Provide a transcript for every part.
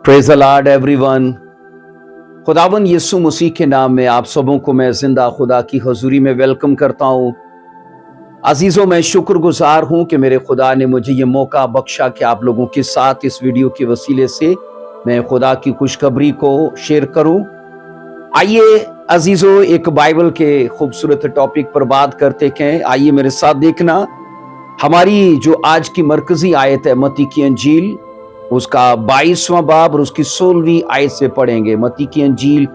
Praise the Lord everyone. खुदावन यीशु मसीह के नाम में आप सबों को मैं जिंदा खुदा की हजूरी में वेलकम करता हूँ। अजीजों, मैं शुक्रगुजार हूँ कि मेरे खुदा ने मुझे ये मौका बख्शा कि आप लोगों के साथ इस वीडियो के वसीले से मैं खुदा की खुशखबरी को शेयर करूँ। आइए अजीजों, एक बाइबल के खूबसूरत टॉपिक पर बात करते हैं। आइए मेरे साथ देखना। हमारी जो आज की मरकजी आयत है मत्ती की अंजील, उसका 22वां बाब और उसकी 16वीं आयत से पढ़ेंगे। मत्ती की अंजील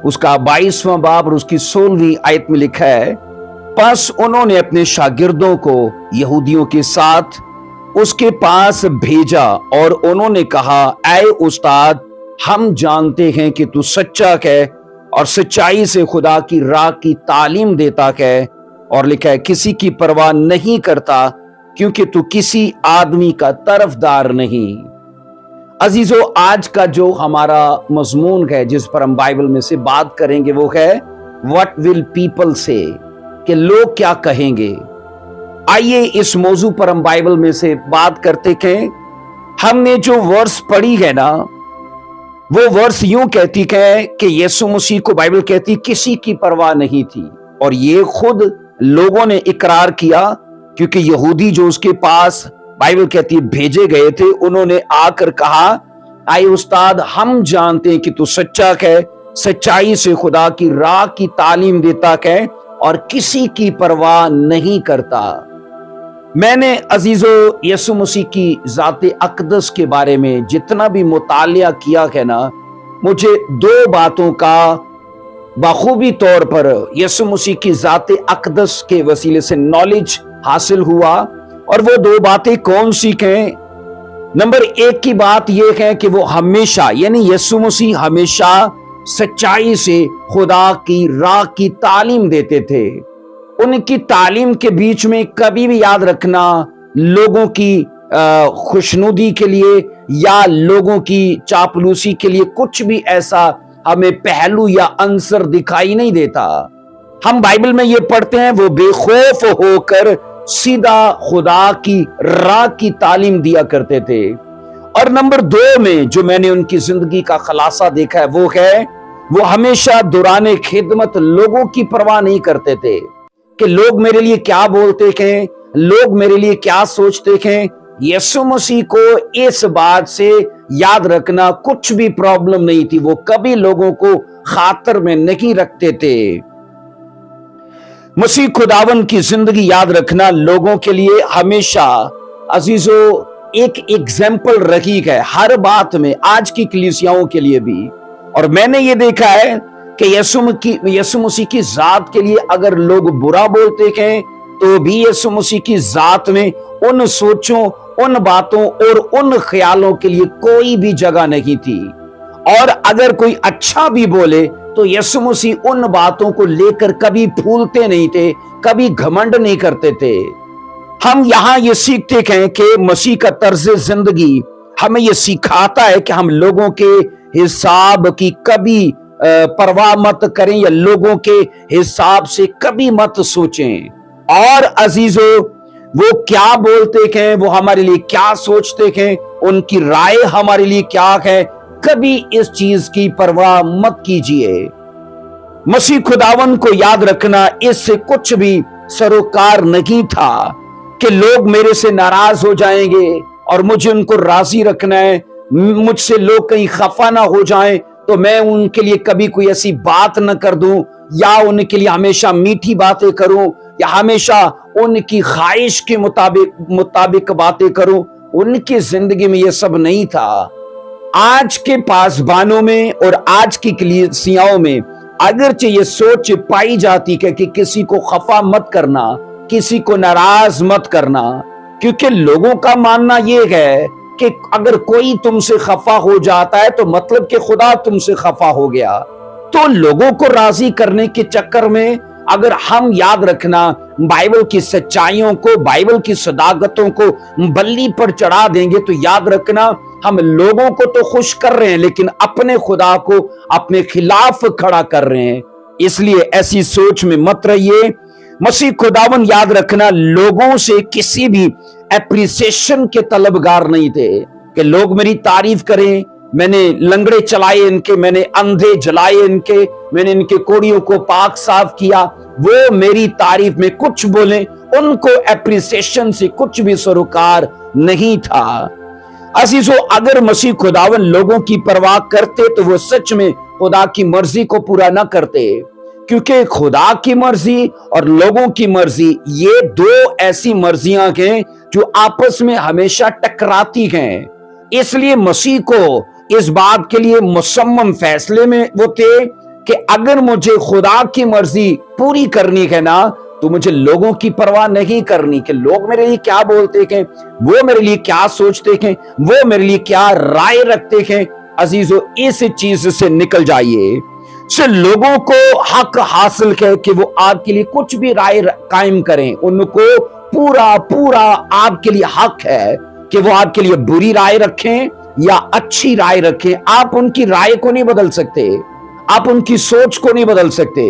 उसका 22वां बाब और उसकी 16वीं आयत में लिखा है, बस उन्होंने अपने शागिर्दों को यहूदियों के साथ उसके पास भेजा और उन्होंने कहा, ऐ उस्ताद, हम जानते हैं कि तू सच्चा है और सच्चाई से खुदा की राह की तालीम देता है, और लिखा है किसी की परवाह नहीं करता क्योंकि तू किसी आदमी का तरफदार नहीं। अजीजों, आज का जो हमारा मजमून है जिस पर हम बाइबल में से बात करेंगे वो है व्हाट विल पीपल से, कि लोग क्या कहेंगे। आइए इस मौजू पर हम बाइबल में से बात करते हैं। हमने जो वर्स पढ़ी है ना, वो वर्स यूं कहती है कि यीशु मसीह को बाइबल कहती किसी की परवाह नहीं थी, और ये खुद लोगों ने इकरार किया, क्योंकि यहूदी जो उसके पास बाइबल कहती है भेजे गए थे, उन्होंने आकर कहा, आए उस्ताद, हम जानते हैं कि तू सच्चा है, सच्चाई से खुदा की राह की तालीम देता है और किसी की परवाह नहीं करता। मैंने अजीजों यीशु मसीह की जाते अकदस के बारे में जितना भी मुतालिया किया है ना, मुझे दो बातों का बखूबी तौर पर यीशु मसीह की जाते अकदस के वसीले से नॉलेज हासिल हुआ। और वो दो बातें कौन सी हैं? नंबर एक की बात यह है कि वो हमेशा, यानी यीशु मसीह हमेशा सच्चाई से खुदा की राह की तालीम देते थे। उनकी तालीम के बीच में कभी भी याद रखना, लोगों की खुशनुदी के लिए या लोगों की चापलूसी के लिए कुछ भी ऐसा हमें पहलू या अंसर दिखाई नहीं देता। हम बाइबल में ये पढ़ते हैं, वो बेखौफ होकर सीधा खुदा की राह की तालीम दिया करते थे। और नंबर दो में जो मैंने उनकी जिंदगी का खुलासा देखा है वो है, वो हमेशा दौराने खिदमत लोगों की परवाह नहीं करते थे कि लोग मेरे लिए क्या बोलते हैं, लोग मेरे लिए क्या सोचते हैं। यीशु मसीह को इस बात से याद रखना कुछ भी प्रॉब्लम नहीं थी, वो कभी लोगों को खातर में नहीं रखते थे। मसीह खुदावन की जिंदगी याद रखना लोगों के लिए हमेशा अजीजों एक एग्जाम्पल रही है हर बात में, आज की कलीसियाओं के लिए भी। और मैंने ये देखा है कि यीशु मसीह की जात के लिए अगर लोग बुरा बोलते हैं तो भी यीशु मसीह की जात में उन सोचों, उन बातों और उन ख्यालों के लिए कोई भी जगह नहीं थी। और अगर कोई अच्छा भी बोले तो यीशु मसीह उन बातों को लेकर कभी फूलते नहीं थे, कभी घमंड नहीं करते थे। हम यहां ये सीखते हैं कि मसीह का तर्ज जिंदगी हमें ये सिखाता है कि हम लोगों के हिसाब की कभी परवाह मत करें या लोगों के हिसाब से कभी मत सोचें। और अजीजों, वो क्या बोलते हैं, वो हमारे लिए क्या सोचते हैं, उनकी राय हमारे लिए क्या है, कभी इस चीज की परवाह मत कीजिए। मसीह खुदावन को याद रखना, इससे कुछ भी सरोकार नहीं था कि लोग मेरे से नाराज हो जाएंगे और मुझे उनको राजी रखना है, मुझसे लोग कहीं खफा ना हो जाएं तो मैं उनके लिए कभी कोई ऐसी बात न कर दूं, या उनके लिए हमेशा मीठी बातें करूं, या हमेशा उनकी ख्वाहिश के मुताबिक बातें करूं। उनकी जिंदगी में यह सब नहीं था। आज के पासबानों में और आज की कलीसियाओं में अगरचे ये सोच पाई जाती है कि किसी को खफा मत करना, किसी को नाराज मत करना, क्योंकि लोगों का मानना ये है कि अगर कोई तुमसे खफा हो जाता है तो मतलब कि खुदा तुमसे खफा हो गया। तो लोगों को राजी करने के चक्कर में अगर हम याद रखना बाइबल की सच्चाइयों को, बाइबल की सदाकतों को बल्ली पर चढ़ा देंगे तो याद रखना हम लोगों को तो खुश कर रहे हैं लेकिन अपने खुदा को अपने खिलाफ खड़ा कर रहे हैं। इसलिए ऐसी सोच में मत रहिए। मसीह खुदावन याद रखना लोगों से किसी भी एप्रिसिएशन के तलबगार नहीं थे कि लोग मेरी तारीफ करें, मैंने लंगड़े चलाए इनके, मैंने अंधे जलाए इनके, मैंने इनके कोड़ियों को पाक साफ किया। वो मेरी तारीफ में कुछ बोले, उनको एप्रिसिएशन से कुछ भी सरोकार नहीं था। अजीजों, अगर मसीह खुदावन लोगों की परवाह करते तो वो सच में खुदा की मर्जी को पूरा ना करते, क्योंकि खुदा की मर्जी और लोगों की मर्जी ये दो ऐसी मर्जियां हैं जो आपस में हमेशा टकराती हैं। इसलिए मसीह को इस बात के लिए मुसम्मम फैसले में वो थे कि अगर मुझे खुदा की मर्जी पूरी करनी है ना, तो मुझे लोगों की परवाह नहीं करनी कि लोग मेरे लिए क्या बोलते हैं, वो मेरे लिए क्या सोचते हैं, वो मेरे लिए क्या राय रखते हैं। अजीजों, इस चीज से निकल जाइए। से लोगों को हक हासिल है कि वो आपके लिए कुछ भी राय कायम करें, उनको पूरा पूरा आपके लिए हक है कि वो आपके लिए बुरी राय रखें या अच्छी राय रखें। आप उनकी राय को नहीं बदल सकते, आप उनकी सोच को नहीं बदल सकते।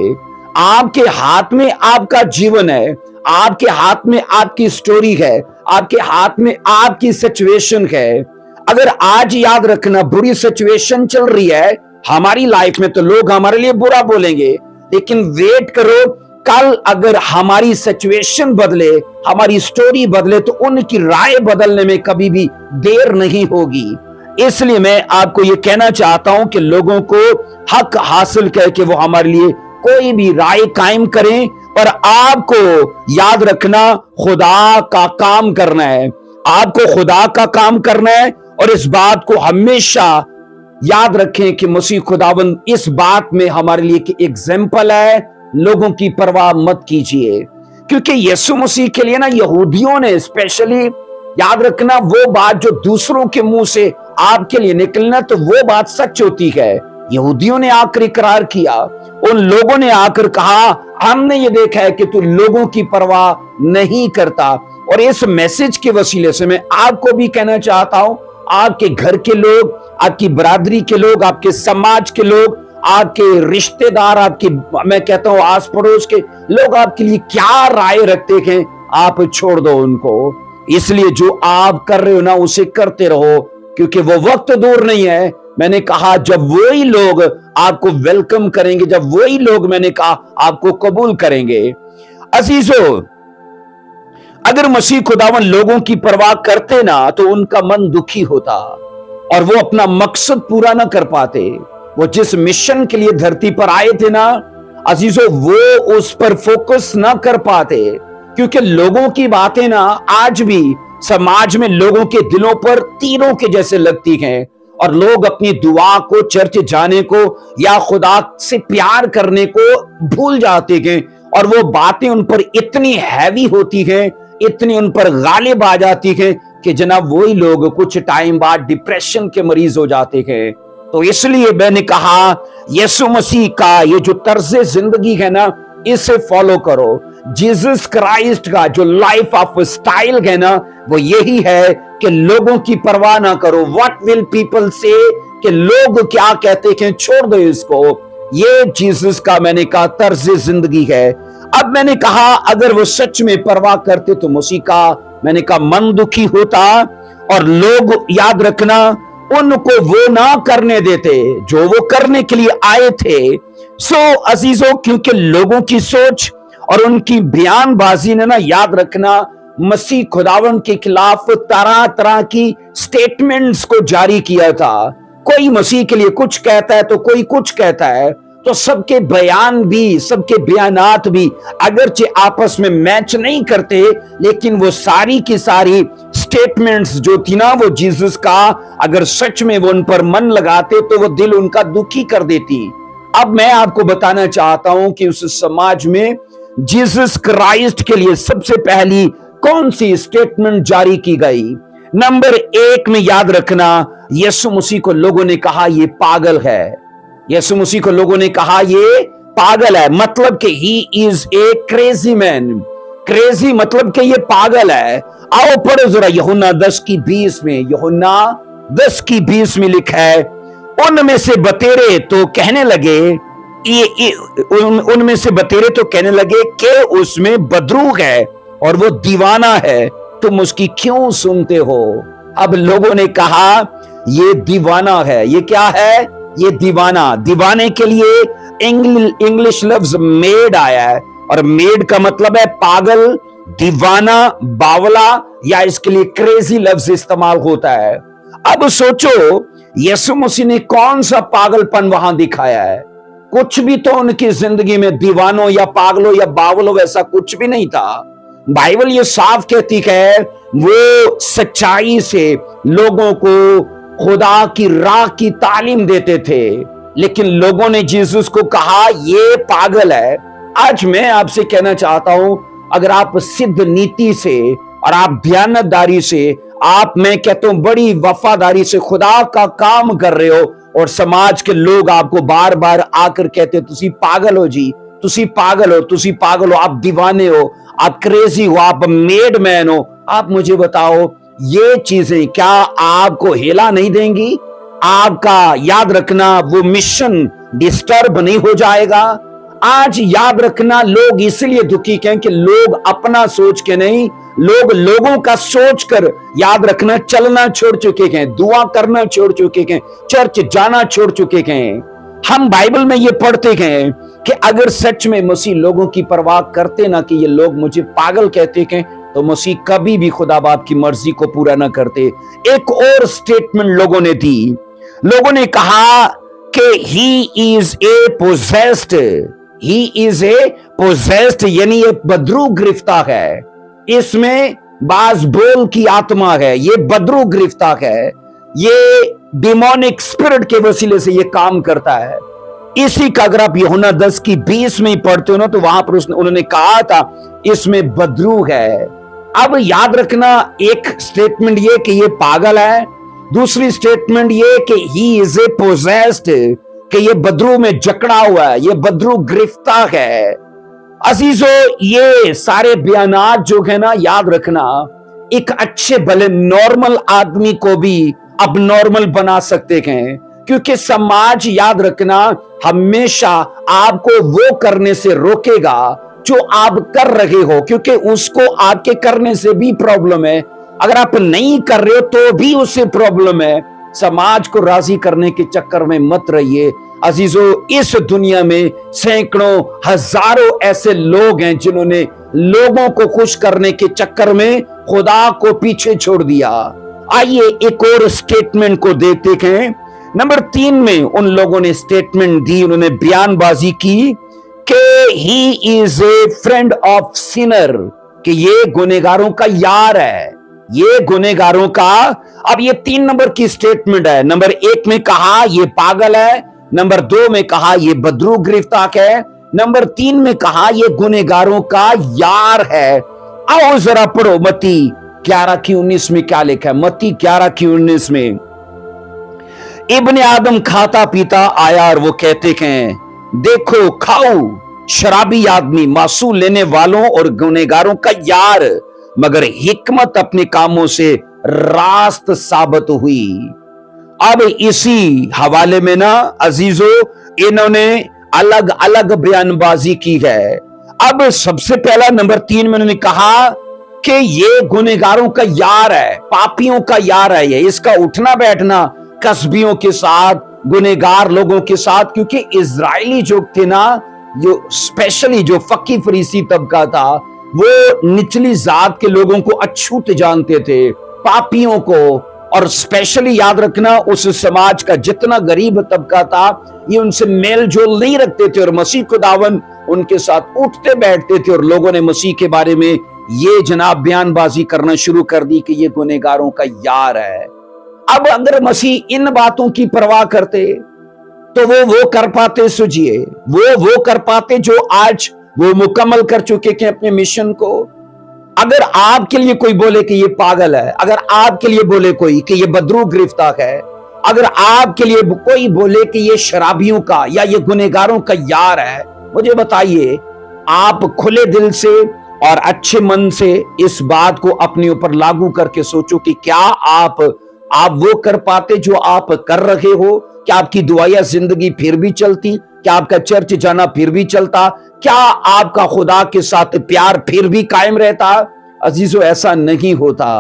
आपके हाथ में आपका जीवन है, आपके हाथ में आपकी स्टोरी है, आपके हाथ में आपकी सिचुएशन है। अगर आज याद रखना बुरी सिचुएशन चल रही है हमारी लाइफ में तो लोग हमारे लिए बुरा बोलेंगे, लेकिन वेट करो, कल अगर हमारी सिचुएशन बदले, हमारी स्टोरी बदले, तो उनकी राय बदलने में कभी भी देर नहीं होगी। इसलिए मैं आपको यह कहना चाहता हूं कि लोगों को हक हासिल करके वो हमारे लिए कोई भी राय कायम करें, पर आपको याद रखना खुदा का काम करना है, आपको खुदा का काम करना है। और इस बात को हमेशा याद रखें कि मसीह खुदावंद इस बात में हमारे लिए एक एग्जाम्पल है। लोगों की परवाह मत कीजिए, क्योंकि यीशु मसीह के लिए ना यहूदियों ने स्पेशली याद रखना वो बात जो दूसरों के मुंह से आपके लिए निकलना, तो वो बात सच होती है। यहूदियों ने आकर इकरार किया, उन लोगों ने आकर कहा हमने ये देखा है कि तू लोगों की परवाह नहीं करता। और इस मैसेज के वसीले से मैं आपको भी कहना चाहता हूं, आपके घर के लोग, आपकी बरादरी के लोग, आपके समाज के लोग, आपके रिश्तेदार, आपके मैं कहता हूं आस पड़ोस के लोग आपके लिए क्या राय रखते हैं, आप छोड़ दो उनको। इसलिए जो आप कर रहे हो ना उसे करते रहो, क्योंकि वो वक्त दूर नहीं है। मैंने कहा जब वही लोग आपको वेलकम करेंगे, जब वही लोग मैंने कहा आपको कबूल करेंगे। अजीजों, अगर मसीह खुदावन लोगों की परवाह करते ना तो उनका मन दुखी होता और वो अपना मकसद पूरा ना कर पाते। वो जिस मिशन के लिए धरती पर आए थे ना अजीजों, वो उस पर फोकस ना कर पाते, क्योंकि लोगों की बातें ना आज भी समाज में लोगों के दिलों पर तीरों के जैसे लगती हैं, और लोग अपनी दुआ को, चर्च जाने को या खुदा से प्यार करने को भूल जाते हैं, और वो बातें उन पर इतनी हैवी होती हैं, इतनी उन पर गालिब आ जाती है कि जनाब वही लोग कुछ टाइम बाद डिप्रेशन के मरीज हो जाते हैं। तो इसलिए मैंने कहा यीशु मसीह का ये जो तर्ज जिंदगी है ना, इसे फॉलो करो। जीसस क्राइस्ट का जो लाइफ ऑफ स्टाइल है ना, वो यही है कि लोगों की परवाह ना करो। व्हाट विल पीपल से, कि लोग क्या कहते हैं, छोड़ दो इसको। ये जीसस का मैंने कहा तर्ज जिंदगी है। अब मैंने कहा अगर वो सच में परवाह करते तो मसीह का मैंने कहा मन दुखी होता, और लोग याद रखना उनको वो ना करने देते जो वो करने के लिए आए थे। सो अजीजों, क्योंकि लोगों की सोच और उनकी बयानबाजी ने ना याद रखना मसीह खुदावन के खिलाफ तरह तरह की स्टेटमेंट्स को जारी किया था। कोई मसीह के लिए कुछ कहता है तो कोई कुछ कहता है, तो सबके बयान भी, सबके बयानात भी अगरचे आपस में मैच नहीं करते, लेकिन वो सारी की सारी स्टेटमेंट्स जो थी ना वो जीसस का अगर सच में वो उन पर मन लगाते तो वो दिल उनका दुखी कर देती। अब मैं आपको बताना चाहता हूं कि उस समाज में जीसस क्राइस्ट के लिए सबसे पहली कौन सी स्टेटमेंट जारी की गई। नंबर 1 में याद रखना, यीशु मसीह को लोगों ने कहा ये पागल है। यीशु मसीह को लोगों ने कहा ये पागल है, मतलब कि he is a crazy man. Crazy मतलब कि ये पागल है। आओ पढ़ो जरा यूहन्ना 10:20 में। यूहन्ना 10:20 में लिखा है, उनमें से बतेरे तो कहने लगे उनमें से बतेरे तो कहने लगे कि उसमें बदरूग है और वो दीवाना है, तुम उसकी क्यों सुनते हो। अब लोगों ने कहा یہ دیوانہ ہے. یہ کیا ہے؟ یہ دیوانہ. دیوانے کے لیے انگلش لفظ میڈ آیا ہے, اور میڈ کا مطلب ہے پاگل, دیوانہ, باولا, یا اس کے لیے کریزی لفظ استعمال ہوتا ہے. اب سوچو یسوع مسیح نے کون سا پاگل پن وہاں دکھایا ہے؟ کچھ بھی تو ان کی زندگی میں دیوانوں یا پاگلوں یا باولوں ویسا کچھ بھی نہیں تھا. بائبل یہ صاف کہتی ہے وہ سچائی سے لوگوں کو خدا کی راہ کی تعلیم دیتے تھے, لیکن لوگوں نے جیسس کو کہا یہ پاگل ہے. آج میں آپ سے کہنا چاہتا ہوں, اگر آپ سدھ نیتی سے اور آپ دیانتداری سے, آپ میں کہتا ہوں بڑی وفاداری سے خدا کا کام کر رہے ہو, اور سماج کے لوگ آپ کو بار بار آ کر کہتے تسی پاگل ہو جی, تسی پاگل ہو, تسی پاگل ہو, آپ دیوانے ہو, آپ کریزی ہو, آپ میڈ مین ہو, آپ مجھے بتاؤ یہ چیزیں کیا آپ کو ہلا نہیں دیں گی؟ آپ کا یاد رکھنا وہ مشن ڈسٹرب نہیں ہو جائے گا؟ آج یاد رکھنا لوگ اس لیے دکھی ہیں کہ لوگ اپنا سوچ کے نہیں, لوگ لوگوں کا سوچ کر یاد رکھنا چلنا چھوڑ چکے ہیں, دعا کرنا چھوڑ چکے ہیں, چرچ جانا چھوڑ چکے ہیں. ہم بائبل میں یہ پڑھتے ہیں کہ اگر سچ میں مسیح لوگوں کی پرواہ کرتے نہ کہ یہ لوگ مجھے پاگل کہتے ہیں, تو مسیح کبھی بھی خدا باپ کی مرضی کو پورا نہ کرتے. ایک اور سٹیٹمنٹ لوگوں نے دی, لوگوں نے کہا کہ he is a possessed, he is a possessed, یعنی یہ بدرو گرفتہ ہے, اس میں باز بول کی آتما ہے, یہ بدرو گرفتہ ہے, یہ ڈیمونک اسپرٹ کے وسیلے سے یہ کام کرتا ہے. اسی کا اگر آپ یوحنا 10:20 میں پڑھتے ہو نا, تو وہاں پر انہوں نے کہا تھا اس میں بدرو ہے. اب یاد رکھنا ایک سٹیٹمنٹ یہ کہ یہ پاگل ہے, دوسری سٹیٹمنٹ یہ کہ he is a possessed, کہ یہ بدرو میں جکڑا ہوا ہے, یہ بدرو گرفتہ ہے. عزیزو یہ سارے بیانات جو ہے نا, یاد رکھنا ایک اچھے بھلے نارمل آدمی کو بھی اب نارمل بنا سکتے ہیں, کیونکہ سماج یاد رکھنا ہمیشہ آپ کو وہ کرنے سے روکے گا جو آپ کر رہے ہو, کیونکہ اس کو آپ کے کرنے سے بھی پرابلم ہے, اگر آپ نہیں کر رہے ہو تو بھی اس سے پرابلم ہے. سماج کو راضی کرنے کے چکر میں مت رہیے عزیزو. اس دنیا میں سینکڑوں ہزاروں ایسے لوگ ہیں جنہوں نے لوگوں کو خوش کرنے کے چکر میں خدا کو پیچھے چھوڑ دیا. آئیے ایک اور سٹیٹمنٹ کو دیکھتے ہیں. نمبر 3 میں ان لوگوں نے سٹیٹمنٹ دی, انہوں نے بیان بازی کی کہ he is a friend of sinner, کہ یہ گنہگاروں کا یار ہے, یہ گنہگاروں کا. اب یہ 3 نمبر کی سٹیٹمنٹ ہے. نمبر 1 میں کہا یہ پاگل ہے, نمبر 2 میں کہا یہ بدرو گرفتہ ہے, نمبر 3 میں کہا یہ گنہگاروں کا یار ہے. آؤ ذرا پڑھو متی 11:19 میں کیا لکھا ہے. متی 11:19 میں ابن آدم کھاتا پیتا آیا اور وہ کہتے ہیں دیکھو کھاؤ, شرابی آدمی, معصوم لینے والوں اور گنہگاروں کا یار, مگر حکمت اپنے کاموں سے راست ثابت ہوئی. اب اسی حوالے میں نا عزیزو انہوں نے الگ الگ بیان بازی کی ہے. اب سب سے پہلا نمبر 3 میں انہوں نے کہا کہ یہ گنہگاروں کا یار ہے, پاپیوں کا یار ہے, یہ اس کا اٹھنا بیٹھنا کسبیوں کے ساتھ, گنہگار لوگوں کے ساتھ, کیونکہ اسرائیلی جو تھے نا, جو اسپیشلی جو فقی فریسی طبقہ تھا, وہ نچلی ذات کے لوگوں کو اچھوت جانتے تھے, پاپیوں کو. اور اسپیشلی یاد رکھنا اس سماج کا جتنا غریب طبقہ تھا یہ ان سے میل جول نہیں رکھتے تھے, اور مسیح خداوند ان کے ساتھ اٹھتے بیٹھتے تھے, اور لوگوں نے مسیح کے بارے میں یہ جناب بیان بازی کرنا شروع کر دی کہ یہ گنہگاروں کا یار ہے. اب اگر مسیح ان باتوں کی پرواہ کرتے تو وہ کر پاتے, سوچئے وہ کر پاتے جو آج وہ مکمل کر چکے کہ اپنے مشن کو. اگر آپ کے لیے کوئی بولے کہ یہ پاگل ہے, اگر آپ کے لیے بولے کوئی کہ یہ بدرو گرفتہ ہے, اگر آپ کے لیے کوئی بولے کہ یہ شرابیوں کا یا یہ گنہگاروں کا یار ہے, مجھے بتائیے آپ کھلے دل سے اور اچھے من سے اس بات کو اپنے اوپر لاگو کر کے سوچو کہ کیا آپ وہ کر پاتے جو آپ کر رہے ہو؟ کیا آپ کی دعائیہ زندگی پھر بھی چلتی؟ کیا آپ کا چرچ جانا پھر بھی چلتا؟ کیا آپ کا خدا کے ساتھ پیار پھر بھی قائم رہتا؟ عزیزو ایسا نہیں ہوتا.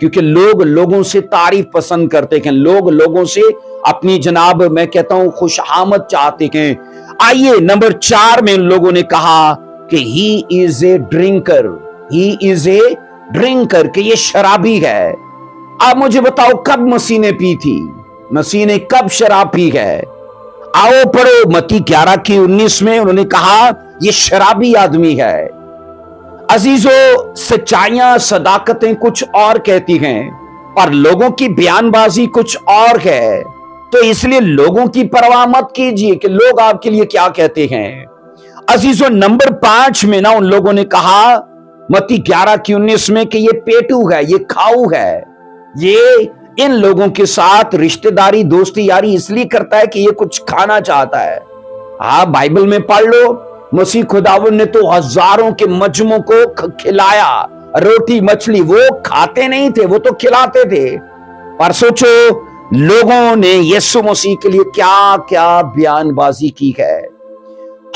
क्योंकि लोग लोगों से तारीफ पसंद करते हैं, लोग लोगों से अपनी जनाब मैं कहता हूं खुशामद चाहते हैं। आइए नंबर 4 में उन लोगों ने कहा कि he is a drinker, he is a drinker, कि ये शराबी है। अब मुझे बताओ कब मसीह ने पी थी? मसीह ने कब शराब पी है? आओ पढ़ो मत्ती 11:19 में उन्होंने कहा ये शराबी आदमी है। अजीजों, सच्चाइयां सदाकतें कुछ और कहती हैं और लोगों की बयानबाजी कुछ और है। तो इसलिए लोगों की परवाह मत कीजिए कि लोग आपके लिए क्या कहते हैं। अजीजों, नंबर 5 में ना उन लोगों ने कहा मत्ती 11:19 में कि ये पेटू है, ये खाऊ है, ये इन लोगों के साथ रिश्तेदारी दोस्ती यारी इसलिए करता है कि ये कुछ खाना चाहता है। हाँ, बाइबल में पढ़ लो, मसीह खुदावंद ने तो हजारों के मजमों को खिलाया, रोटी मछली, वो खाते नहीं थे, वो तो खिलाते थे। पर सोचो लोगों ने यीशु मसीह के लिए क्या क्या बयानबाजी की है।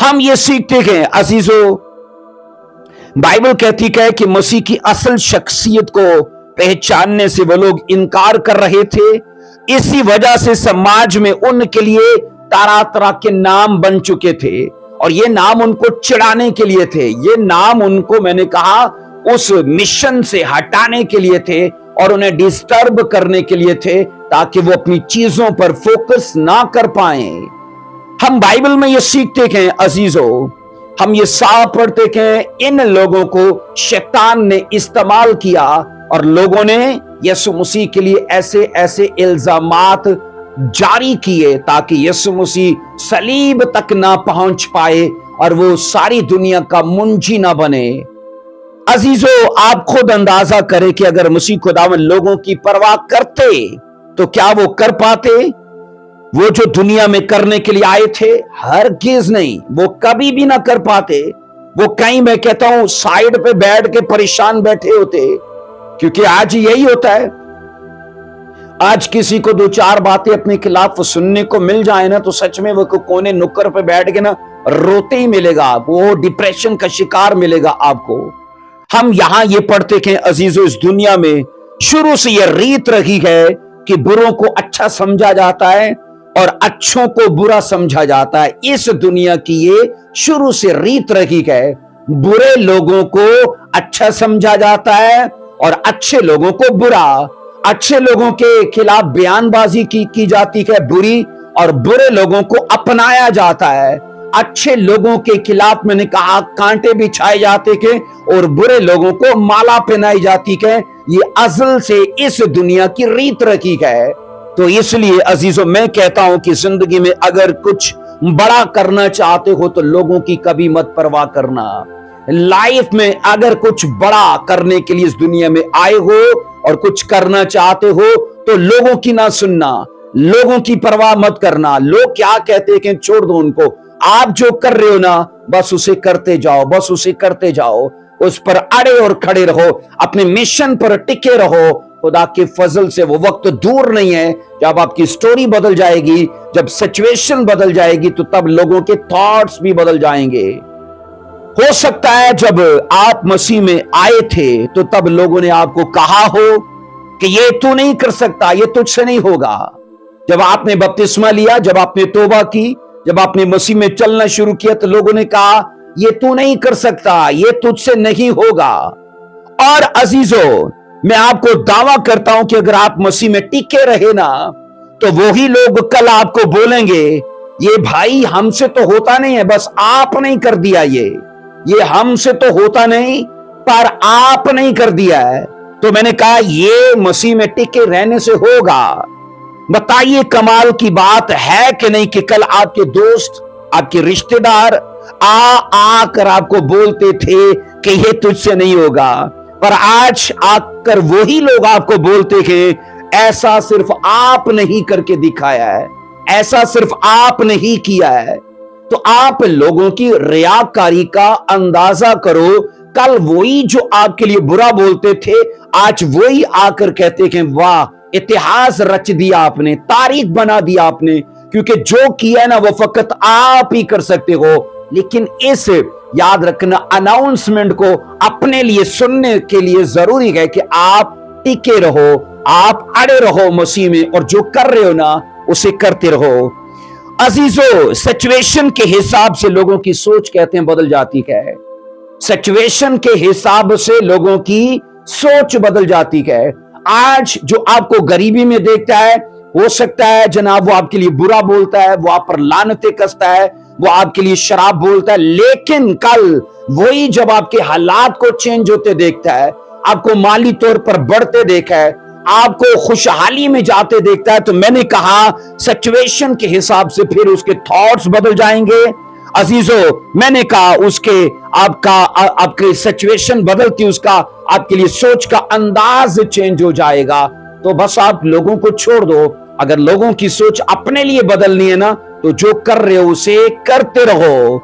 हम ये सीखते हैं अजीजों, बाइबल कहती है कि मसीह की असल शख्सियत को पहचानने से वो लोग इनकार कर रहे थे। इसी वजह से समाज में उनके लिए तरह तरह के नाम बन चुके थे और ये नाम उनको चिढ़ाने के लिए थे, ये नाम उनको मैंने कहा उस मिशन से हटाने के लिए थे और उन्हें डिस्टर्ब करने के लिए थे ताकि वो अपनी चीजों पर फोकस ना कर पाए। हम बाइबल में ये सीखते हैं अजीजों, हम ये साफ पढ़ते हैं, इन लोगों को शैतान ने इस्तेमाल किया और लोगों ने यीशु मसीह के लिए ऐसे ऐसे इल्जामात जारी किए ताकि यीशु मसीह सलीब तक ना पहुंच पाए और वो सारी दुनिया का मुंजी ना बने। अजीजों, आप खुद अंदाजा करें कि अगर मसीह खुदावंद लोगों की परवाह करते तो क्या वो कर पाते वो जो दुनिया में करने के लिए आए थे? हरगिज नहीं, वो कभी भी ना कर पाते। वो कहीं मैं कहता हूं साइड पे बैठ के परेशान बैठे होते, क्योंकि आज यही होता है। आज किसी को 2-4 बातें अपने खिलाफ सुनने को मिल जाए ना तो सच में वो कोने नुक्कड़ पे बैठ के ना रोते ही मिलेगा, वो डिप्रेशन का शिकार मिलेगा आपको। हम यहां ये पढ़ते हैं अजीजों, इस दुनिया में शुरू से ये रीत रही है कि बुरों को अच्छा समझा जाता है और अच्छों को बुरा समझा जाता है। इस दुनिया की ये शुरू से रीत रही है, बुरे लोगों को अच्छा समझा जाता है और अच्छे लोगों को बुरा। अच्छे लोगों के खिलाफ बयानबाजी की जाती है बुरी, और बुरे लोगों को अपनाया जाता है। अच्छे लोगों के खिलाफ मैंने कहा कांटे बिछाए जाते थे और बुरे लोगों को माला पहनाई जाती है। ये अज़ल से इस दुनिया की रीत रखी है। तो इसलिए अजीजों, मैं कहता हूं कि जिंदगी में अगर कुछ बड़ा करना चाहते हो तो लोगों की कभी मत परवाह करना। लाइफ में अगर कुछ बड़ा करने के लिए इस दुनिया में आए हो और कुछ करना चाहते हो तो लोगों की ना सुनना, लोगों की परवाह मत करना। लोग क्या कहते हैं छोड़ दो उनको, आप जो कर रहे हो ना बस उसे करते जाओ, बस उसे करते जाओ, उस पर अड़े और खड़े रहो, अपने मिशन पर टिके रहो। खुदा के फजल से वो वक्त दूर नहीं है जब आपकी स्टोरी बदल जाएगी, जब सिचुएशन बदल जाएगी तो तब लोगों के थॉट्स भी बदल जाएंगे। हो सकता है जब आप मसीह में आए थे तो तब लोगों ने आपको कहा हो कि ये तू नहीं कर सकता, ये तुझसे नहीं होगा। जब आपने बपतिस्मा लिया, जब आपने तौबा की, जब आपने मसीह में चलना शुरू किया तो लोगों ने कहा ये तू नहीं कर सकता, ये तुझसे नहीं होगा। और अजीजों, मैं आपको दावा करता हूं कि अगर आप मसीह में टिके रहे ना तो वही लोग कल आपको बोलेंगे ये भाई हमसे तो होता नहीं है, बस आप नहीं कर दिया, ये हमसे तो होता नहीं पर आप नहीं कर दिया है। तो मैंने कहा ये मसीह में टिके रहने से होगा। बताइए कमाल की बात है कि नहीं कि कल आपके दोस्त, आपके रिश्तेदार आकर आपको बोलते थे कि ये तुझसे नहीं होगा, पर आज आकर वही लोग आपको बोलते हैं ऐसा सिर्फ आप नहीं करके दिखाया है, ऐसा सिर्फ आपने ही किया है। तो आप लोगों की रियाकारी का अंदाजा करो, कल वही जो आपके लिए बुरा बोलते थे आज वही आकर कहते हैं वाह इतिहास रच दिया आपने, तारीख बना दिया आपने, क्योंकि जो किया ना वो फकत आप ही कर सकते हो। लेकिन इस याद रखना अनाउंसमेंट को अपने लिए सुनने के लिए जरूरी है कि आप टिके रहो, आप अड़े रहो मसीह में, और जो कर रहे हो ना उसे करते रहो। अजीजों, सिचुएशन के हिसाब से लोगों की सोच कहते हैं बदल जाती है। सिचुएशन के हिसाब से लोगों की सोच बदल जाती है। आज जो आपको गरीबी में देखता है, हो सकता है जनाब वो आपके लिए बुरा बोलता है, वो आप पर लानतें कसता है, वो आपके लिए शराब बोलता है, लेकिन कल वही जब आपके हालात को चेंज होते देखता है, आपको माली तौर पर बढ़ते देखा है, आपको खुशहाली में जाते देखता है, तो मैंने कहा सिचुएशन के हिसाब से फिर उसके थॉट्स बदल जाएंगे। अजीजों, मैंने कहा उसके आपके सिचुएशन बदलती, उसका आपके लिए सोच का अंदाज चेंज हो जाएगा। तो बस आप लोगों को छोड़ दो। अगर लोगों की सोच अपने लिए बदलनी है ना, तो जो कर रहे हो उसे करते रहो।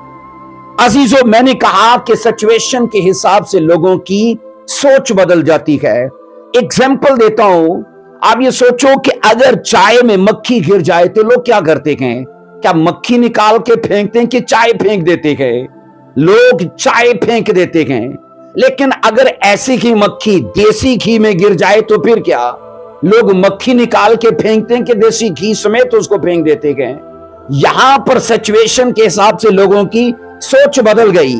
अजीजों, मैंने कहा कि सिचुएशन के हिसाब से लोगों की सोच बदल जाती है। एग्जाम्पल देता हूं, आप ये सोचो कि अगर चाय में मक्खी गिर जाए तो लोग क्या करते हैं? क्या मक्खी निकाल के फेंकते हैं कि चाय फेंक देते हैं? लोग चाय फेंक देते हैं। लेकिन अगर ऐसी ही मक्खी देसी घी में गिर जाए तो फिर क्या? लोग मक्खी निकाल के फेंकते हैं कि देसी घी समेत उसको फेंक देते हैं। यहां पर सिचुएशन के हिसाब से लोगों की सोच बदल गई।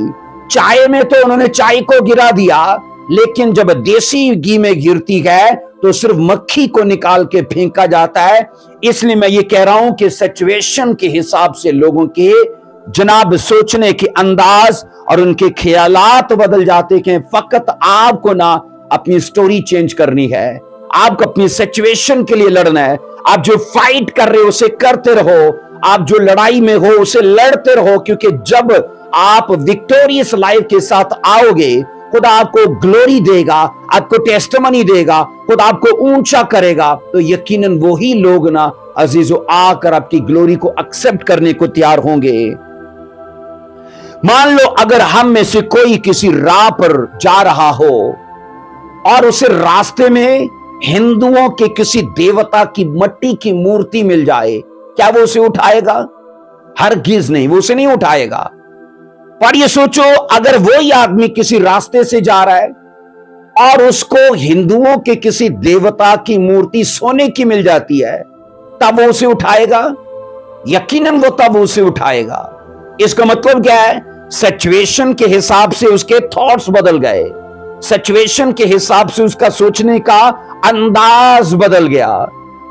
चाय में तो उन्होंने चाय को गिरा दिया, लेकिन जब देसी घी में गिरती है तो सिर्फ मक्खी को निकाल के फेंका जाता है। इसलिए मैं ये कह रहा हूं कि सिचुएशन के हिसाब से लोगों के जनाब सोचने के अंदाज और उनके ख्यालात बदल जाते हैं। फकत आपको ना अपनी स्टोरी चेंज करनी है, आपको अपनी सिचुएशन के लिए लड़ना है। आप जो फाइट कर रहे हो उसे करते रहो, आप जो लड़ाई में हो उसे लड़ते रहो, क्योंकि जब आप विक्टोरियस लाइफ के साथ आओगे, खुदा आपको ग्लोरी देगा, आपको टेस्टिमनी देगा, खुदा आपको ऊंचा करेगा, तो यकीनन वही लोग ना अजीजों आकर आपकी ग्लोरी को एक्सेप्ट करने को तैयार होंगे। मान लो अगर हम में से कोई किसी राह पर जा रहा हो और उसे रास्ते में हिंदुओं के किसी देवता की मट्टी की मूर्ति मिल जाए, क्या वो उसे उठाएगा? हरगिज नहीं, वो उसे नहीं उठाएगा। पर ये सोचो अगर वही आदमी किसी रास्ते से जा रहा है और उसको हिंदुओं के किसी देवता की मूर्ति सोने की मिल जाती है, तब वो उसे उठाएगा? यकीनन वो तब उसे उठाएगा। इसका मतलब क्या है? सिचुएशन के हिसाब से उसके थॉट्स बदल गए, सिचुएशन के हिसाब से उसका सोचने का अंदाज बदल गया।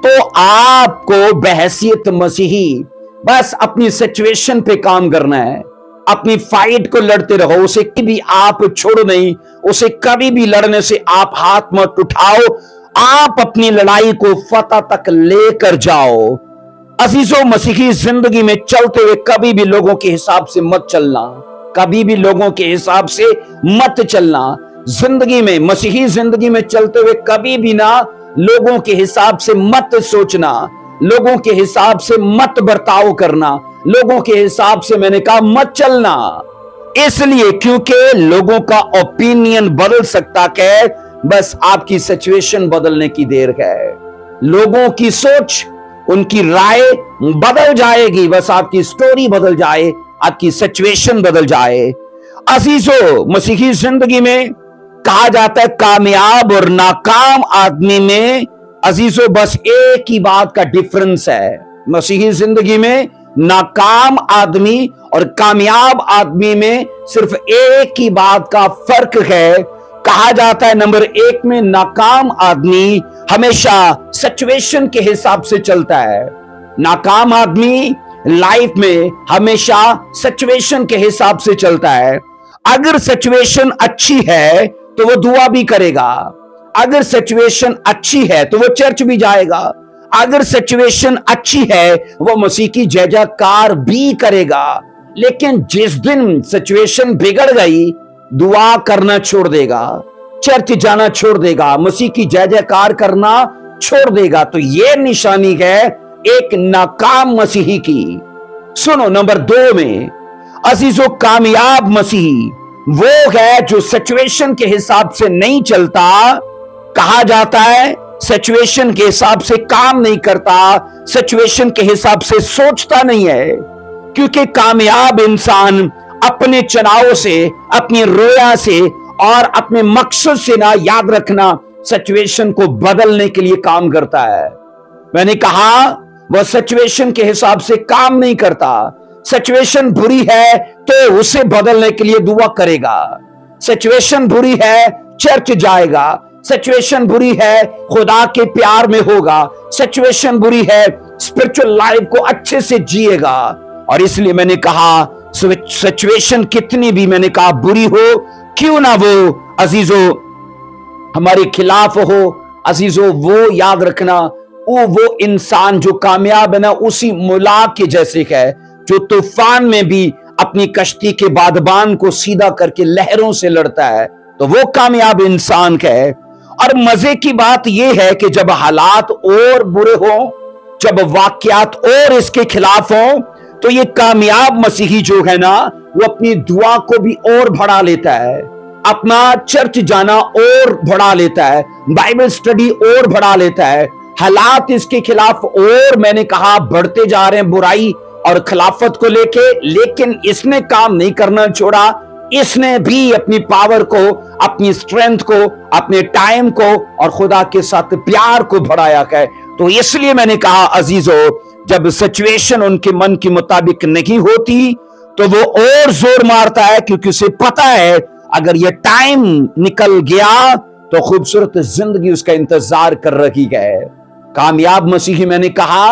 तो आपको बहैसियत मसीही बस अपनी सिचुएशन पे काम करना है, अपनी फाइट को लड़ते रहो, उसे कभी आप छोड़ो नहीं, उसे कभी भी लड़ने से आप हाथ मत उठाओ, आप अपनी लड़ाई को फतह तक लेकर जाओ। अजीजों, मसीही जिंदगी में चलते हुए कभी भी लोगों के हिसाब से मत चलना, कभी भी लोगों के हिसाब से मत चलना। जिंदगी में, मसीही जिंदगी में चलते हुए कभी भी ना लोगों के हिसाब से मत सोचना, लोगों के हिसाब से मत बर्ताव करना, लोगों के हिसाब से मैंने कहा मत चलना। इसलिए क्योंकि लोगों का ओपिनियन बदल सकता है, बस आपकी सिचुएशन बदलने की देर है। लोगों की सोच, उनकी राय बदल जाएगी, बस आपकी स्टोरी बदल जाए, आपकी सिचुएशन बदल जाए। अजीजों, मसीही जिंदगी में कहा जाता है कामयाब और नाकाम आदमी में अजीजों बस एक ही बात का डिफरेंस है। मसीही जिंदगी में नाकाम आदमी और कामयाब आदमी में सिर्फ एक ही बात का फर्क है। कहा जाता है नंबर एक में नाकाम आदमी हमेशा सिचुएशन के हिसाब से चलता है। नाकाम आदमी लाइफ में हमेशा सिचुएशन के हिसाब से चलता है। अगर सिचुएशन अच्छी है तो वो दुआ भी करेगा, अगर सिचुएशन अच्छी है तो वो चर्च भी जाएगा, अगर सिचुएशन अच्छी है वो मसीह की जय जयकार भी करेगा। लेकिन जिस दिन सिचुएशन बिगड़ गई, दुआ करना छोड़ देगा, चर्च जाना छोड़ देगा, मसीह की जय जयकार करना छोड़ देगा। तो ये निशानी है एक नाकाम मसीही की। सुनो, नंबर 2 में अजीजों, कामयाब मसीही वो है जो सिचुएशन के हिसाब से नहीं चलता। कहा जाता है सिचुएशन के हिसाब से काम नहीं करता, सिचुएशन के हिसाब से सोचता नहीं है, क्योंकि कामयाब इंसान अपने चुनाव से, अपनी रोया से और अपने मकसद से ना, याद रखना, सिचुएशन को बदलने के लिए काम करता है। मैंने कहा वह सिचुएशन के हिसाब से काम नहीं करता। सिचुएशन बुरी है तो उसे बदलने के लिए दुआ करेगा। सिचुएशन बुरी है, चर्च जाएगा। सिचुएशन बुरी है, खुदा के प्यार में होगा। सिचुएशन बुरी है, स्पिरिचुअल लाइफ को अच्छे से जिएगा। और इसलिए मैंने कहा सिचुएशन कितनी भी मैंने कहा बुरी हो, क्यों ना वो अजीजों हमारे खिलाफ हो, अजीजों वो याद रखना वो इंसान जो कामयाब है ना, उसी मुला के जैसे है जो तूफान में भी अपनी कश्ती के बादबान को सीधा करके लहरों से लड़ता है। तो वो कामयाब इंसान है। और मजे की बात यह है कि जब हालात और बुरे हो, जब वाकयात और इसके खिलाफ हो, तो ये कामयाब मसीही जो है ना, वो अपनी दुआ को भी और बढ़ा लेता है, अपना चर्च जाना और बढ़ा लेता है, बाइबल स्टडी और बढ़ा लेता है। हालात इसके खिलाफ और मैंने कहा बढ़ते जा रहे हैं बुराई और खिलाफत को लेके, लेकिन इसने काम नहीं करना छोड़ा। इसने भी अपनी पावर को, अपनी स्ट्रेंथ को, अपने टाइम को और खुदा के साथ प्यार को बढ़ाया है। तो इसलिए मैंने कहा अजीजों, जब सिचुएशन उनके मन के मुताबिक नहीं होती तो वो और जोर मारता है, क्योंकि उसे पता है अगर ये टाइम निकल गया तो खूबसूरत जिंदगी उसका इंतजार कर रही है। कामयाब मसीही मैंने कहा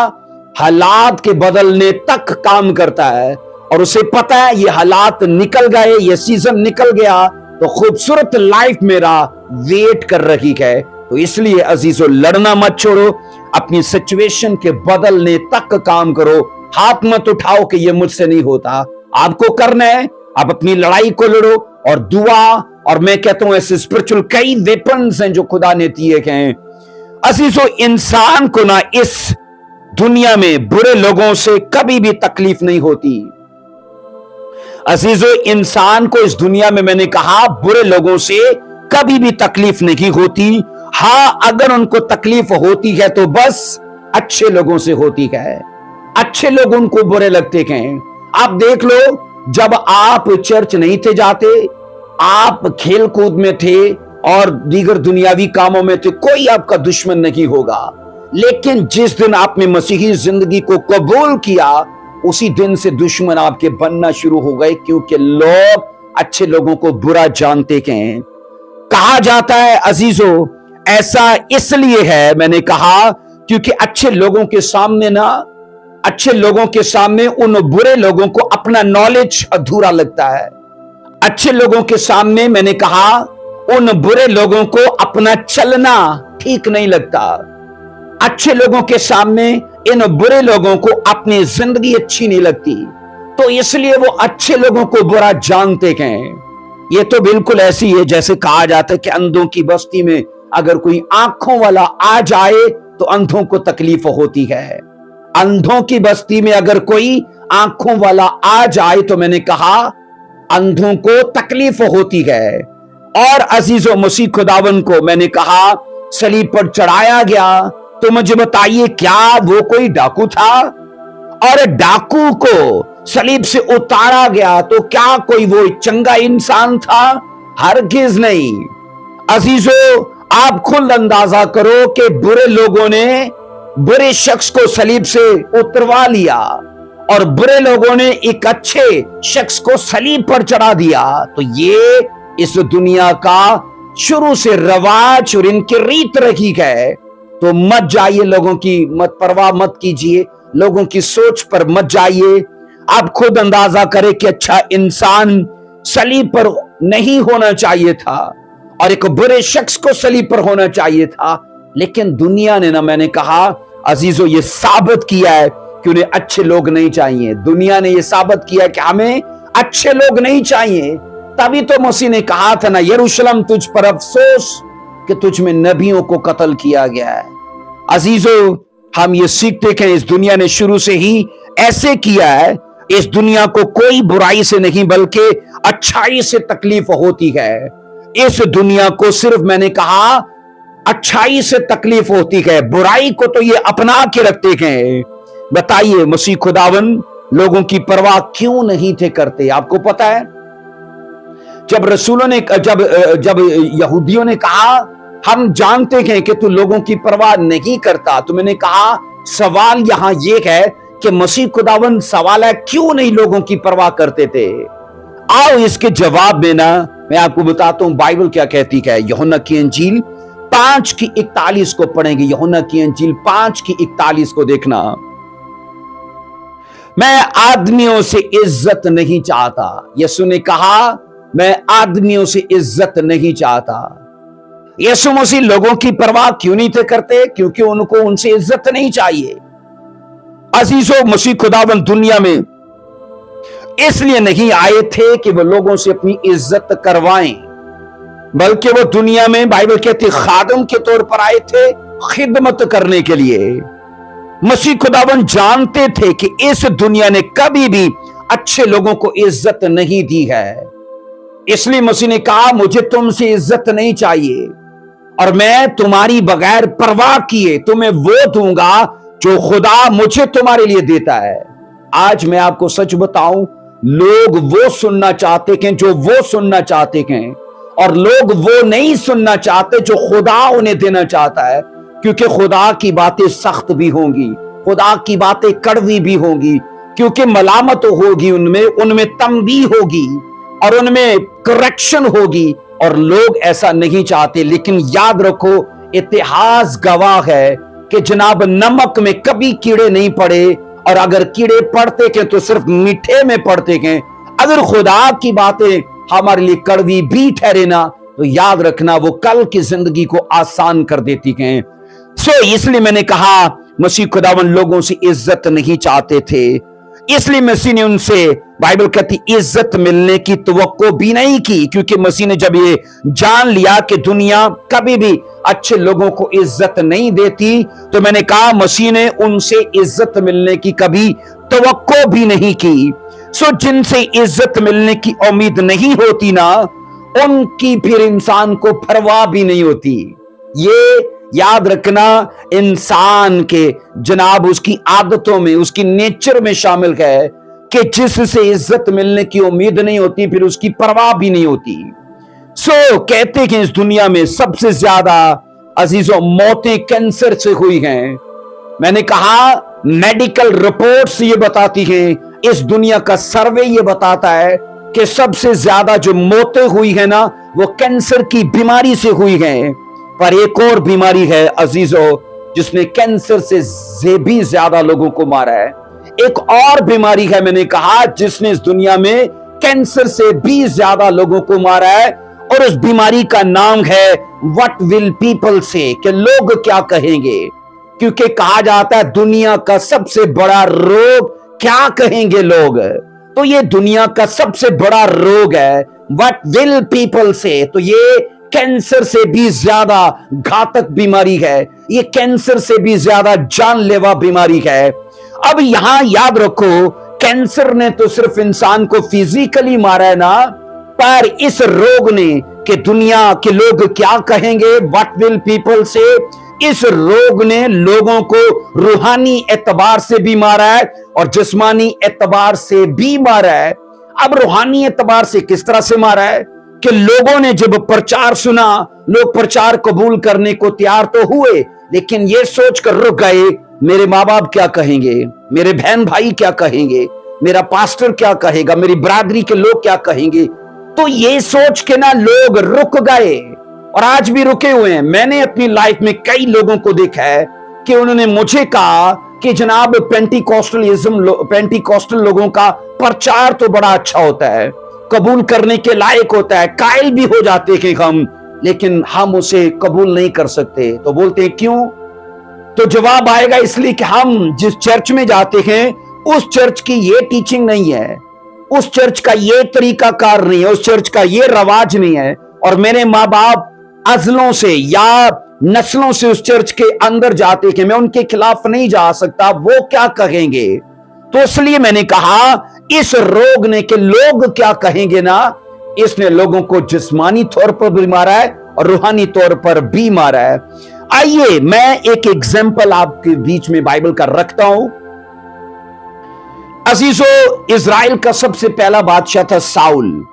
हालात के बदलने तक काम करता है, और उसे पता है ये हालात निकल गए, ये सीजन निकल गया तो खूबसूरत लाइफ मेरा वेट कर रही है। तो इसलिए अजीजों लड़ना मत छोड़ो, अपनी सिचुएशन के बदलने तक काम करो। हाथ मत उठाओ कि ये मुझसे नहीं होता, आपको करना है। आप अपनी लड़ाई को लड़ो और दुआ, और मैं कहता हूं ऐसे स्पिरिचुअल कई वेपन्स हैं जो खुदा ने दिए हैं। अजीजों इंसान को ना इस दुनिया में बुरे लोगों से कभी भी तकलीफ नहीं होती। अजीजों इंसान को इस दुनिया में मैंने कहा बुरे लोगों से कभी भी तकलीफ नहीं होती। हां, अगर उनको तकलीफ होती है तो बस अच्छे लोगों से होती है। अच्छे लोग उनको बुरे लगते हैं। आप देख लो, जब आप चर्च नहीं थे जाते, आप खेल कूद में थे और दीगर दुनियावी कामों में थे, कोई आपका दुश्मन नहीं होगा। लेकिन जिस दिन आपने मसीही जिंदगी को कबूल किया, उसी दिन से दुश्मन आपके बनना शुरू हो गए, क्योंकि लोग अच्छे लोगों को बुरा जानते हैं। कहा जाता है अजीजों ऐसा इसलिए है, मैंने कहा, क्योंकि अच्छे लोगों के सामने ना, अच्छे लोगों के सामने उन बुरे लोगों को अपना नॉलेज अधूरा लगता है। अच्छे लोगों के सामने मैंने कहा उन बुरे लोगों को अपना चलना ठीक नहीं लगता। अच्छे लोगों के सामने इन बुरे लोगों को अपनी जिंदगी अच्छी नहीं लगती, तो इसलिए वो अच्छे लोगों को बुरा जानते हैं। ये तो बिल्कुल ऐसी है जैसे कहा जाता है कि अंधों की बस्ती में अगर कोई आंखों वाला आ जाए तो अंधों को तकलीफ होती है। अंधों की बस्ती में अगर कोई आंखों वाला आ जाए तो मैंने कहा अंधों को तकलीफ होती है। और अजीजों मसीह खुदावन को मैंने कहा सलीब पर चढ़ाया गया, तो मुझे बताइए क्या वो कोई डाकू था? और डाकू को सलीब से उतारा गया तो क्या कोई वो चंगा इंसान था? हरगिज नहीं। अजीजों आप खुद अंदाजा करो कि बुरे लोगों ने बुरे शख्स को सलीब से उतरवा लिया और बुरे लोगों ने एक अच्छे शख्स को सलीब पर चढ़ा दिया। तो ये इस दुनिया का शुरू से रवाज और इनकी रीत रही है। तो मत जाइए, लोगों की मत परवाह मत कीजिए, लोगों की सोच पर मत जाइए। आप खुद अंदाजा करें कि अच्छा इंसान सलीब पर नहीं होना चाहिए था और एक बुरे शख्स को सलीब पर होना चाहिए था, लेकिन दुनिया ने ना, मैंने कहा अजीजों, ये साबित किया है कि उन्हें अच्छे लोग नहीं चाहिए। दुनिया ने ये साबित किया कि हमें अच्छे लोग नहीं चाहिए। तभी तो मसीह ने कहा था ना, यरूशलेम तुझ पर अफसोस कि तुझ में नबियों को कत्ल किया गया है। अजीजों हम ये सीखते हैं इस दुनिया ने शुरू से ही ऐसे किया है। इस दुनिया को कोई बुराई से नहीं बल्कि अच्छाई से तकलीफ होती है। इस दुनिया को सिर्फ मैंने कहा अच्छाई से तकलीफ होती है, बुराई को तो ये अपना के रखते हैं। बताइए मसीह खुदावन लोगों की परवाह क्यों नहीं थे करते? आपको पता है जब रसूलों ने जब यहूदियों ने कहा हम जानते हैं कि तू लोगों की परवाह नहीं करता। तो मैंने कहा सवाल यहां ये है कि मसीह खुदावन सवाल है क्यों नहीं लोगों की परवाह करते थे। आओ इसके जवाब में ना मैं आपको बताता हूं बाइबल क्या कहती है। यूहन्ना की इंजील 5:41 को पढ़ेंगे। यूहन्ना की इंजील 5:41 को देखना। मैं आदमियों से इज्जत नहीं चाहता। यीशु ने कहा मैं आदमियों से इज्जत नहीं चाहता। यीशु मसीह लोगों की परवाह क्यों नहीं थे करते? क्योंकि उनको उनसे इज्जत नहीं चाहिए। अजीजों, मसीह खुदावंद दुनिया में इसलिए नहीं आए थे कि वो लोगों से अपनी इज्जत करवाएं, बल्कि वो दुनिया में बाइबल कहती खादम के तौर पर आए थे, खिदमत करने के लिए। मसीह खुदावंद जानते थे कि इस दुनिया ने कभी भी अच्छे लोगों को इज्जत नहीं दी है। इसलिए मसीह ने कहा मुझे तुमसे इज्जत नहीं चाहिए और मैं तुम्हारी बगैर परवाह किए तुम्हें वो दूंगा जो खुदा मुझे तुम्हारे लिए देता है। आज मैं आपको सच बताऊं, लोग वो सुनना चाहते हैं जो वो सुनना चाहते हैं, और लोग वो नहीं सुनना चाहते जो खुदा उन्हें देना चाहता है। क्योंकि खुदा की बातें सख्त भी होंगी, खुदा की बातें कड़वी भी होंगी, क्योंकि मलामत होगी उनमें तंबीह होगी और उनमें करेक्शन होगी, और लोग ऐसा नहीं चाहते। लेकिन याद रखो, इतिहास गवाह है कि जनाब नमक में कभी कीड़े नहीं पड़े, और अगर कीड़े पड़ते हैं तो सिर्फ मीठे में पड़ते हैं। अगर खुदा की बातें हमारे लिए कड़वी भी ठहरे ना, तो याद रखना वो कल की जिंदगी को आसान कर देती हैं। इसलिए मैंने कहा मसीह खुदावन लोगों से इज्जत नहीं चाहते थे। इसलिए मसीह ने उनसे बाइबल कहती इज्जत मिलने की तवक्को भी नहीं की, क्योंकि मसीह ने जब ये जान लिया कि दुनिया कभी भी अच्छे लोगों को इज्जत नहीं देती, तो मैंने कहा मसीह ने उनसे इज्जत मिलने की कभी तवक्को भी नहीं की। जिनसे इज्जत मिलने की उम्मीद नहीं होती ना, उनकी फिर इंसान को परवाह भी नहीं होती। ये याद रखना, इंसान के जनाब उसकी आदतों में, उसकी नेचर में शामिल है कि जिससे इज्जत मिलने की उम्मीद नहीं होती फिर उसकी परवाह भी नहीं होती। कहते हैं इस दुनिया में सबसे ज्यादा अजीजों मौतें कैंसर से हुई हैं। मैंने कहा मेडिकल रिपोर्ट्स ये बताती हैं, इस दुनिया का सर्वे ये बताता है कि सबसे ज्यादा जो मौतें हुई है ना, वो कैंसर की बीमारी से हुई हैं। पर एक और बीमारी है अजीजों, जिसने कैंसर से भी ज्यादा लोगों को मारा है। एक और बीमारी है, मैंने कहा, जिसने इस दुनिया में कैंसर से भी ज्यादा लोगों को मारा है, और उस बीमारी का नाम है व्हाट विल पीपल से, कि लोग क्या कहेंगे। क्योंकि कहा जाता है दुनिया का सबसे बड़ा रोग क्या कहेंगे लोग, तो ये दुनिया का सबसे बड़ा रोग है व्हाट विल पीपल से। तो ये कैंसर से भी ज्यादा घातक बीमारी है, ये कैंसर से भी ज्यादा जानलेवा बीमारी है। अब यहां याद रखो, कैंसर ने तो सिर्फ इंसान को फिजिकली मारा है ना, पर इस रोग ने कि दुनिया के लोग क्या कहेंगे, व्हाट विल पीपल से, इस रोग ने लोगों को रूहानी एतबार से भी मारा है और जिस्मानी एतबार से भी मारा है। अब रूहानी एतबार से किस तरह से मारा है कि लोगों ने जब प्रचार सुना, लोग प्रचार कबूल करने को तैयार तो हुए, लेकिन ये सोचकर रुक गए मेरे माँ बाप क्या कहेंगे, मेरे बहन भाई क्या कहेंगे, मेरा पास्टर क्या कहेगा, मेरी बरादरी के लोग क्या कहेंगे। तो ये सोच के ना लोग रुक गए, और आज भी रुके हुए हैं। मैंने अपनी लाइफ में कई लोगों को देखा है कि उन्होंने मुझे कहा कि जनाब पेंटिकॉस्टल लोगों का प्रचार तो बड़ा अच्छा होता है, कबूल करने के लायक होता है, कायल भी हो जाते हैं हम, लेकिन हम उसे कबूल नहीं कर सकते। तो बोलते हैं क्यों? तो जवाब आएगा इसलिए कि हम जिस चर्च में जाते हैं उस चर्च की ये टीचिंग नहीं है, उस चर्च का ये तरीका कार नहीं है, उस चर्च का ये रवाज नहीं है, और मेरे माँ बाप अजलों से या नस्लों से उस चर्च के अंदर जाते हैं, मैं उनके खिलाफ नहीं जा सकता, वो क्या कहेंगे। तो इसलिए मैंने कहा इस रोग ने कि लोग क्या कहेंगे ना, इसने लोगों को जिस्मानी तौर पर भी मारा है और रूहानी तौर पर भी मारा है। आइए मैं एक एग्जाम्पल आपके बीच में बाइबल का रखता हूं। अजीजों, इजराइल का सबसे पहला बादशाह था साउल,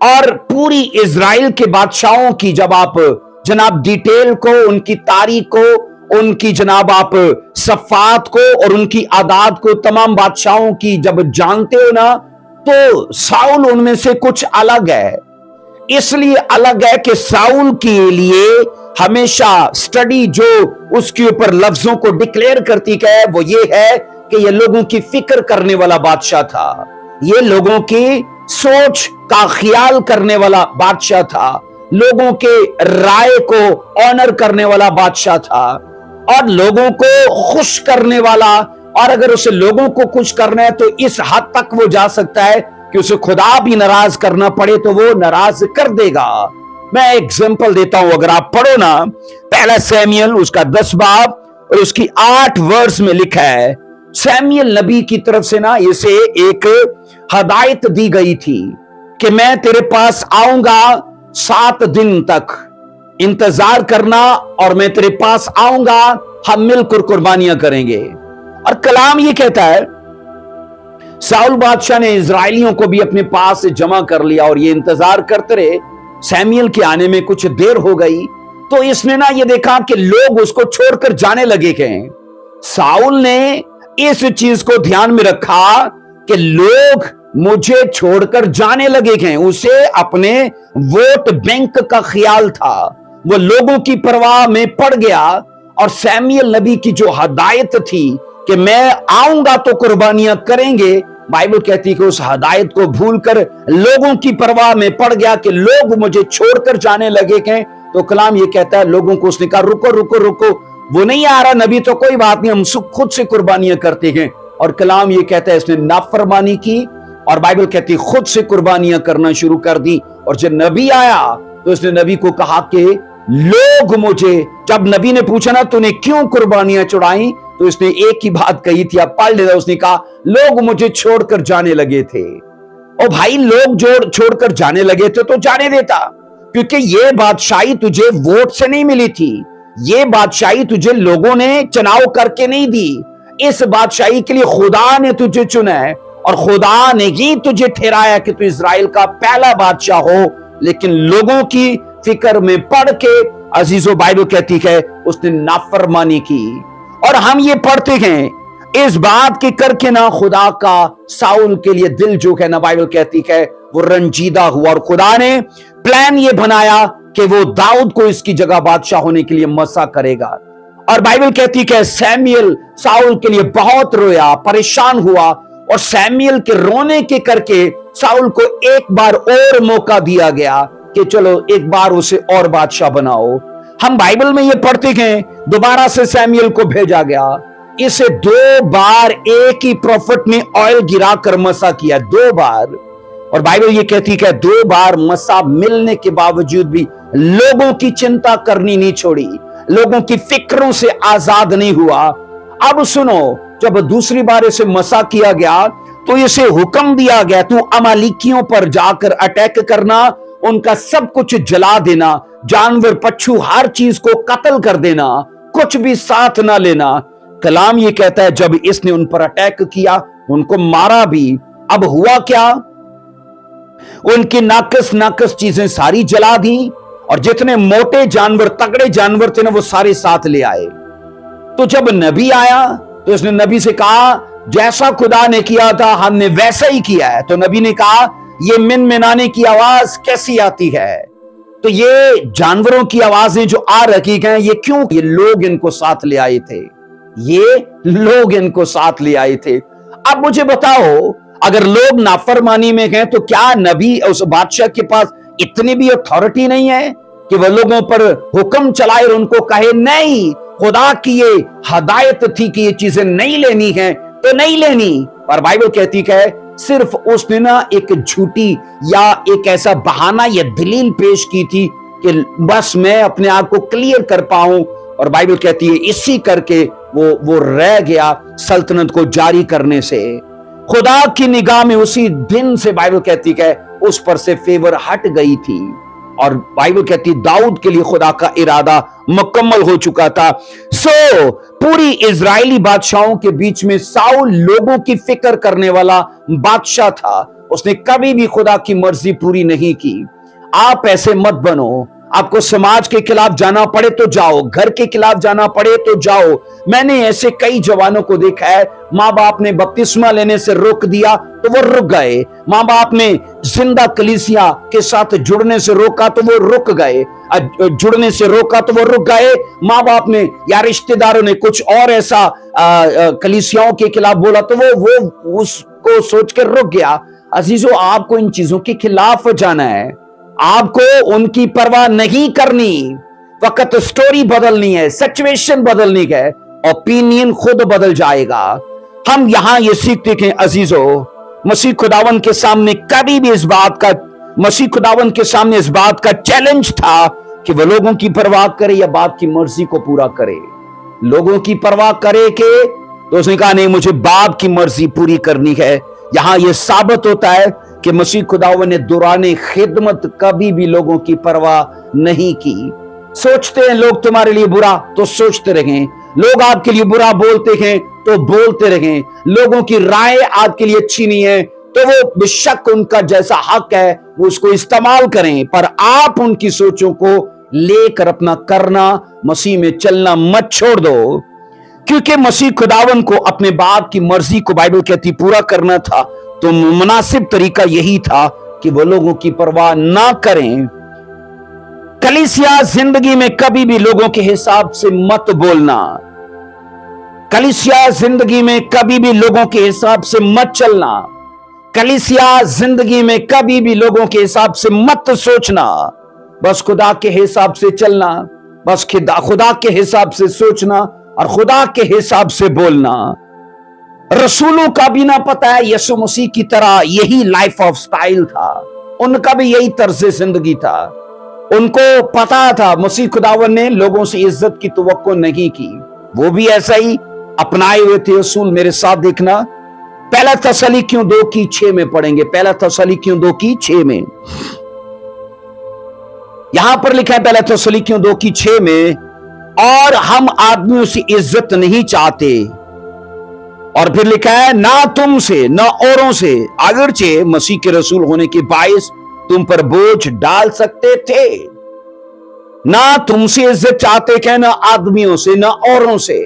और पूरी इजराइल के बादशाहों की जब आप जनाब डिटेल को, उनकी तारीख को, उनकी जनाब आप सफात को और उनकी आदात को, तमाम बादशाहों की जब जानते हो ना, तो साउल उनमें से कुछ अलग है। इसलिए अलग है कि साउल के लिए हमेशा स्टडी जो उसके ऊपर लफ्जों को डिक्लेयर करती है वो ये है कि ये लोगों की फिक्र करने वाला बादशाह था, ये लोगों की सोच का ख्याल करने वाला बादशाह था, लोगों के राय को ऑनर करने वाला बादशाह था और लोगों को खुश करने वाला। और अगर उसे लोगों को खुश करना है तो इस हद तक वो जा सकता है कि उसे खुदा भी नाराज करना पड़े तो वो नाराज कर देगा। मैं एग्जांपल देता हूं, अगर आप पढ़ो ना पहला सैमुएल उसका 10 बाब और उसकी 8 वर्स में लिखा है, सैमुएल नबी की तरफ से ना इसे एक हदायत दी गई थी कि मैं तेरे पास आऊंगा, 7 दिन तक इंतजार करना और मैं तेरे पास आऊंगा, हम मिलकर कुर्बानियां करेंगे। और कलाम ये कहता है साउल बादशाह ने इजराइलियों को भी अपने पास से जमा कर लिया और ये इंतजार करते रहे। सैमुएल के आने में कुछ देर हो गई तो इसने ना ये देखा कि लोग उसको छोड़कर जाने लगे हैं। साउल ने इस चीज को ध्यान में रखा कि लोग मुझे छोड़कर जाने लगे हैं। उसे अपने वोट बैंक का ख्याल था, वो लोगों की परवाह में पड़ गया। और सैमुएल नबी की जो हदायत थी कि मैं आऊंगा तो कुर्बानियां करेंगे, बाइबल कहती है कि उस हदायत को भूलकर लोगों की परवाह में पड़ गया कि लोग मुझे छोड़कर जाने लगे हैं। तो कलाम ये कहता है लोगों को उसने कहा रुको रुको रुको, वो नहीं आ रहा नबी तो कोई बात नहीं, हम खुद से कुर्बानियां करते हैं। और कलाम ये कहता है इसने नाफरमानी की और बाइबल कहती है खुद से कुर्बानियां करना शुरू कर दी। और जब नबी आया तो उसने नबी को कहा कि लोग मुझे, जब नबी ने पूछा ना तूने क्यों कुर्बानियां चढ़ाई, तो इसने एक ही बात कही थी, आप पढ़ लेना, उसने कहा लोग मुझे छोड़कर जाने लगे थे। ओ भाई, लोग छोड़कर जाने लगे थे तो जाने देता, क्योंकि ये बादशाही तुझे वोट से नहीं मिली थी, ये बादशाही तुझे लोगों ने चुनाव करके नहीं दी। इस बादशाही के लिए खुदा ने तुझे चुना है और खुदा ने ही तुझे ठहराया कि तू इजराइल का पहला बादशाह हो। लेकिन लोगों की फिक्र में पड़ के अजीजों बाइबल कहती है उसने नाफरमानी की। और हम ये पढ़ते हैं इस बात के करके ना खुदा का साउल के लिए दिल जो है ना बाइबल कहती है वो रंजीदा हुआ और खुदा ने प्लान ये बनाया कि वो दाऊद को इसकी जगह बादशाह होने के लिए मसा करेगा। और बाइबल कहती है सैमुएल साउल के लिए बहुत रोया, परेशान हुआ और सैमुएल के रोने के करके साउल को एक बार और मौका दिया गया कि चलो एक बार उसे और बादशाह बनाओ। हम बाइबल में ये पढ़ते हैं दोबारा से सैमुएल को भेजा गया, इसे 2 बार एक ही प्रॉफिट ने ऑयल गिरा कर मसा किया, 2 बार। और बाइबल ये कहती है 2 बार मसा मिलने के बावजूद भी लोगों की चिंता करनी नहीं छोड़ी, लोगों की फिक्रों से आजाद नहीं हुआ। अब सुनो, जब दूसरी बार इसे मसा किया गया तो इसे हुक्म दिया गया तू अमालिकियों पर जाकर अटैक करना, उनका सब कुछ जला देना, जानवर पच्छू हर चीज को कत्ल कर देना, कुछ भी साथ ना लेना। कलाम ये कहता है जब इसने उन पर अटैक किया उनको मारा भी। अब हुआ क्या, उनकी नाकस चीजें सारी जला दी और जितने मोटे जानवर तगड़े जानवर थे ना वो सारे साथ ले आए। तो जब नबी आया तो उसने नबी से कहा जैसा खुदा ने किया था हमने वैसा ही किया है। तो नबी ने कहा ये मिनमिनाने की आवाज कैसी आती है, तो ये जानवरों की आवाजें जो आ रही हैं ये क्यों, ये लोग इनको साथ ले आए थे, ये लोग इनको साथ ले आए थे। अब मुझे बताओ अगर लोग नाफरमानी में हैं तो क्या नबी उस बादशाह के पास इतनी भी अथॉरिटी नहीं है कि वह लोगों पर हुक्म चलाए और उनको कहे नहीं, खुदा की ये हदायत थी कि ये चीजें नहीं लेनी है तो नहीं लेनी। पर बाइबल कहती है सिर्फ उसने ना एक झूठी या एक ऐसा बहाना या दलील पेश की थी कि बस मैं अपने आप को क्लियर कर पाऊं, और बाइबल कहती है इसी करके वो रह गया सल्तनत को जारी करने से। खुदा की निगाह में उसी दिन से बाइबल कहती है उस पर से फेवर हट गई थी और बाइबल कहती दाऊद के लिए खुदा का इरादा मुकम्मल हो चुका था। सो पूरी इजरायली बादशाहों के बीच में साउल लोगों की फिक्र करने वाला बादशाह था, उसने कभी भी खुदा की मर्जी पूरी नहीं की। आप ऐसे मत बनो, आपको समाज के खिलाफ जाना पड़े तो जाओ, घर के खिलाफ जाना पड़े तो जाओ। मैंने ऐसे कई जवानों को देखा है, माँ बाप ने बपतिस्मा लेने से रोक दिया तो वो रुक गए, माँ बाप ने जिंदा कलीसिया के साथ जुड़ने से रोका तो वो रुक गए, जुड़ने से रोका तो वो रुक गए। माँ बाप ने या रिश्तेदारों ने कुछ और ऐसा कलीसियाओं के खिलाफ बोला तो वो उसको सोच के रुक गया। अजीजों, आपको इन चीजों के खिलाफ जाना है, आपको उनकी परवाह नहीं करनी। वक्त स्टोरी बदलनी है, सिचुएशन बदलनी है, ओपिनियन खुद बदल जाएगा। हम यहां ये सीखते हैं अजीजों, मसीह खुदावन के सामने कभी भी इस बात का चैलेंज था कि वो लोगों की परवाह करे या बाप की मर्जी को पूरा करे। लोगों की परवाह करे के तो उसने कहा नहीं, मुझे बाप की मर्जी पूरी करनी है। यहां यह साबित होता है कि मसीह खुदावन ने दौराने खिदमत कभी भी लोगों की परवाह नहीं की। सोचते हैं लोग तुम्हारे लिए बुरा तो सोचते रहें, लोग आपके लिए बुरा बोलते हैं तो बोलते रहें, लोगों की राय आपके लिए अच्छी नहीं है तो वो बेशक उनका जैसा हक है वो उसको इस्तेमाल करें, पर आप उनकी सोचों को लेकर अपना करना, मसीह में चलना मत छोड़ दो। क्योंकि मसीह खुदावन को अपने बाप की मर्जी को बाइबल कहती पूरा करना था, तो मुनासिब तरीका यही था कि वो लोगों की परवाह ना करें। कलीसिया जिंदगी में कभी भी लोगों के हिसाब से मत बोलना, कलीसिया जिंदगी में कभी भी लोगों के हिसाब से मत चलना, कलीसिया जिंदगी में कभी भी लोगों के हिसाब से मत सोचना, बस खुदा के हिसाब से चलना, बस खुदा के हिसाब से सोचना और खुदा के हिसाब से बोलना। रसूलों का भी ना पता है, यीशु मसीह की तरह यही लाइफ ऑफ स्टाइल था, उनका भी यही तर्ज जिंदगी था। उनको पता था मसीह खुदावन ने लोगों से इज्जत की तवक्को नहीं की, वो भी ऐसा ही अपनाए हुए थे असूल। मेरे साथ देखना, पहला थस्सलुनीकियों 2:6 में पढ़ेंगे, पहला थस्सलुनीकियों 2:6 में यहां पर लिखा है, पहला थस्सलुनीकियों 2:6 में, और हम आदमियों से इज्जत नहीं चाहते। और फिर लिखा है, ना तुमसे न औरों से, अगरचे मसीह के रसूल होने के बायस तुम पर बोझ डाल सकते थे। ना तुमसे इज्जत चाहते थे, ना आदमियों से, ना औरों से,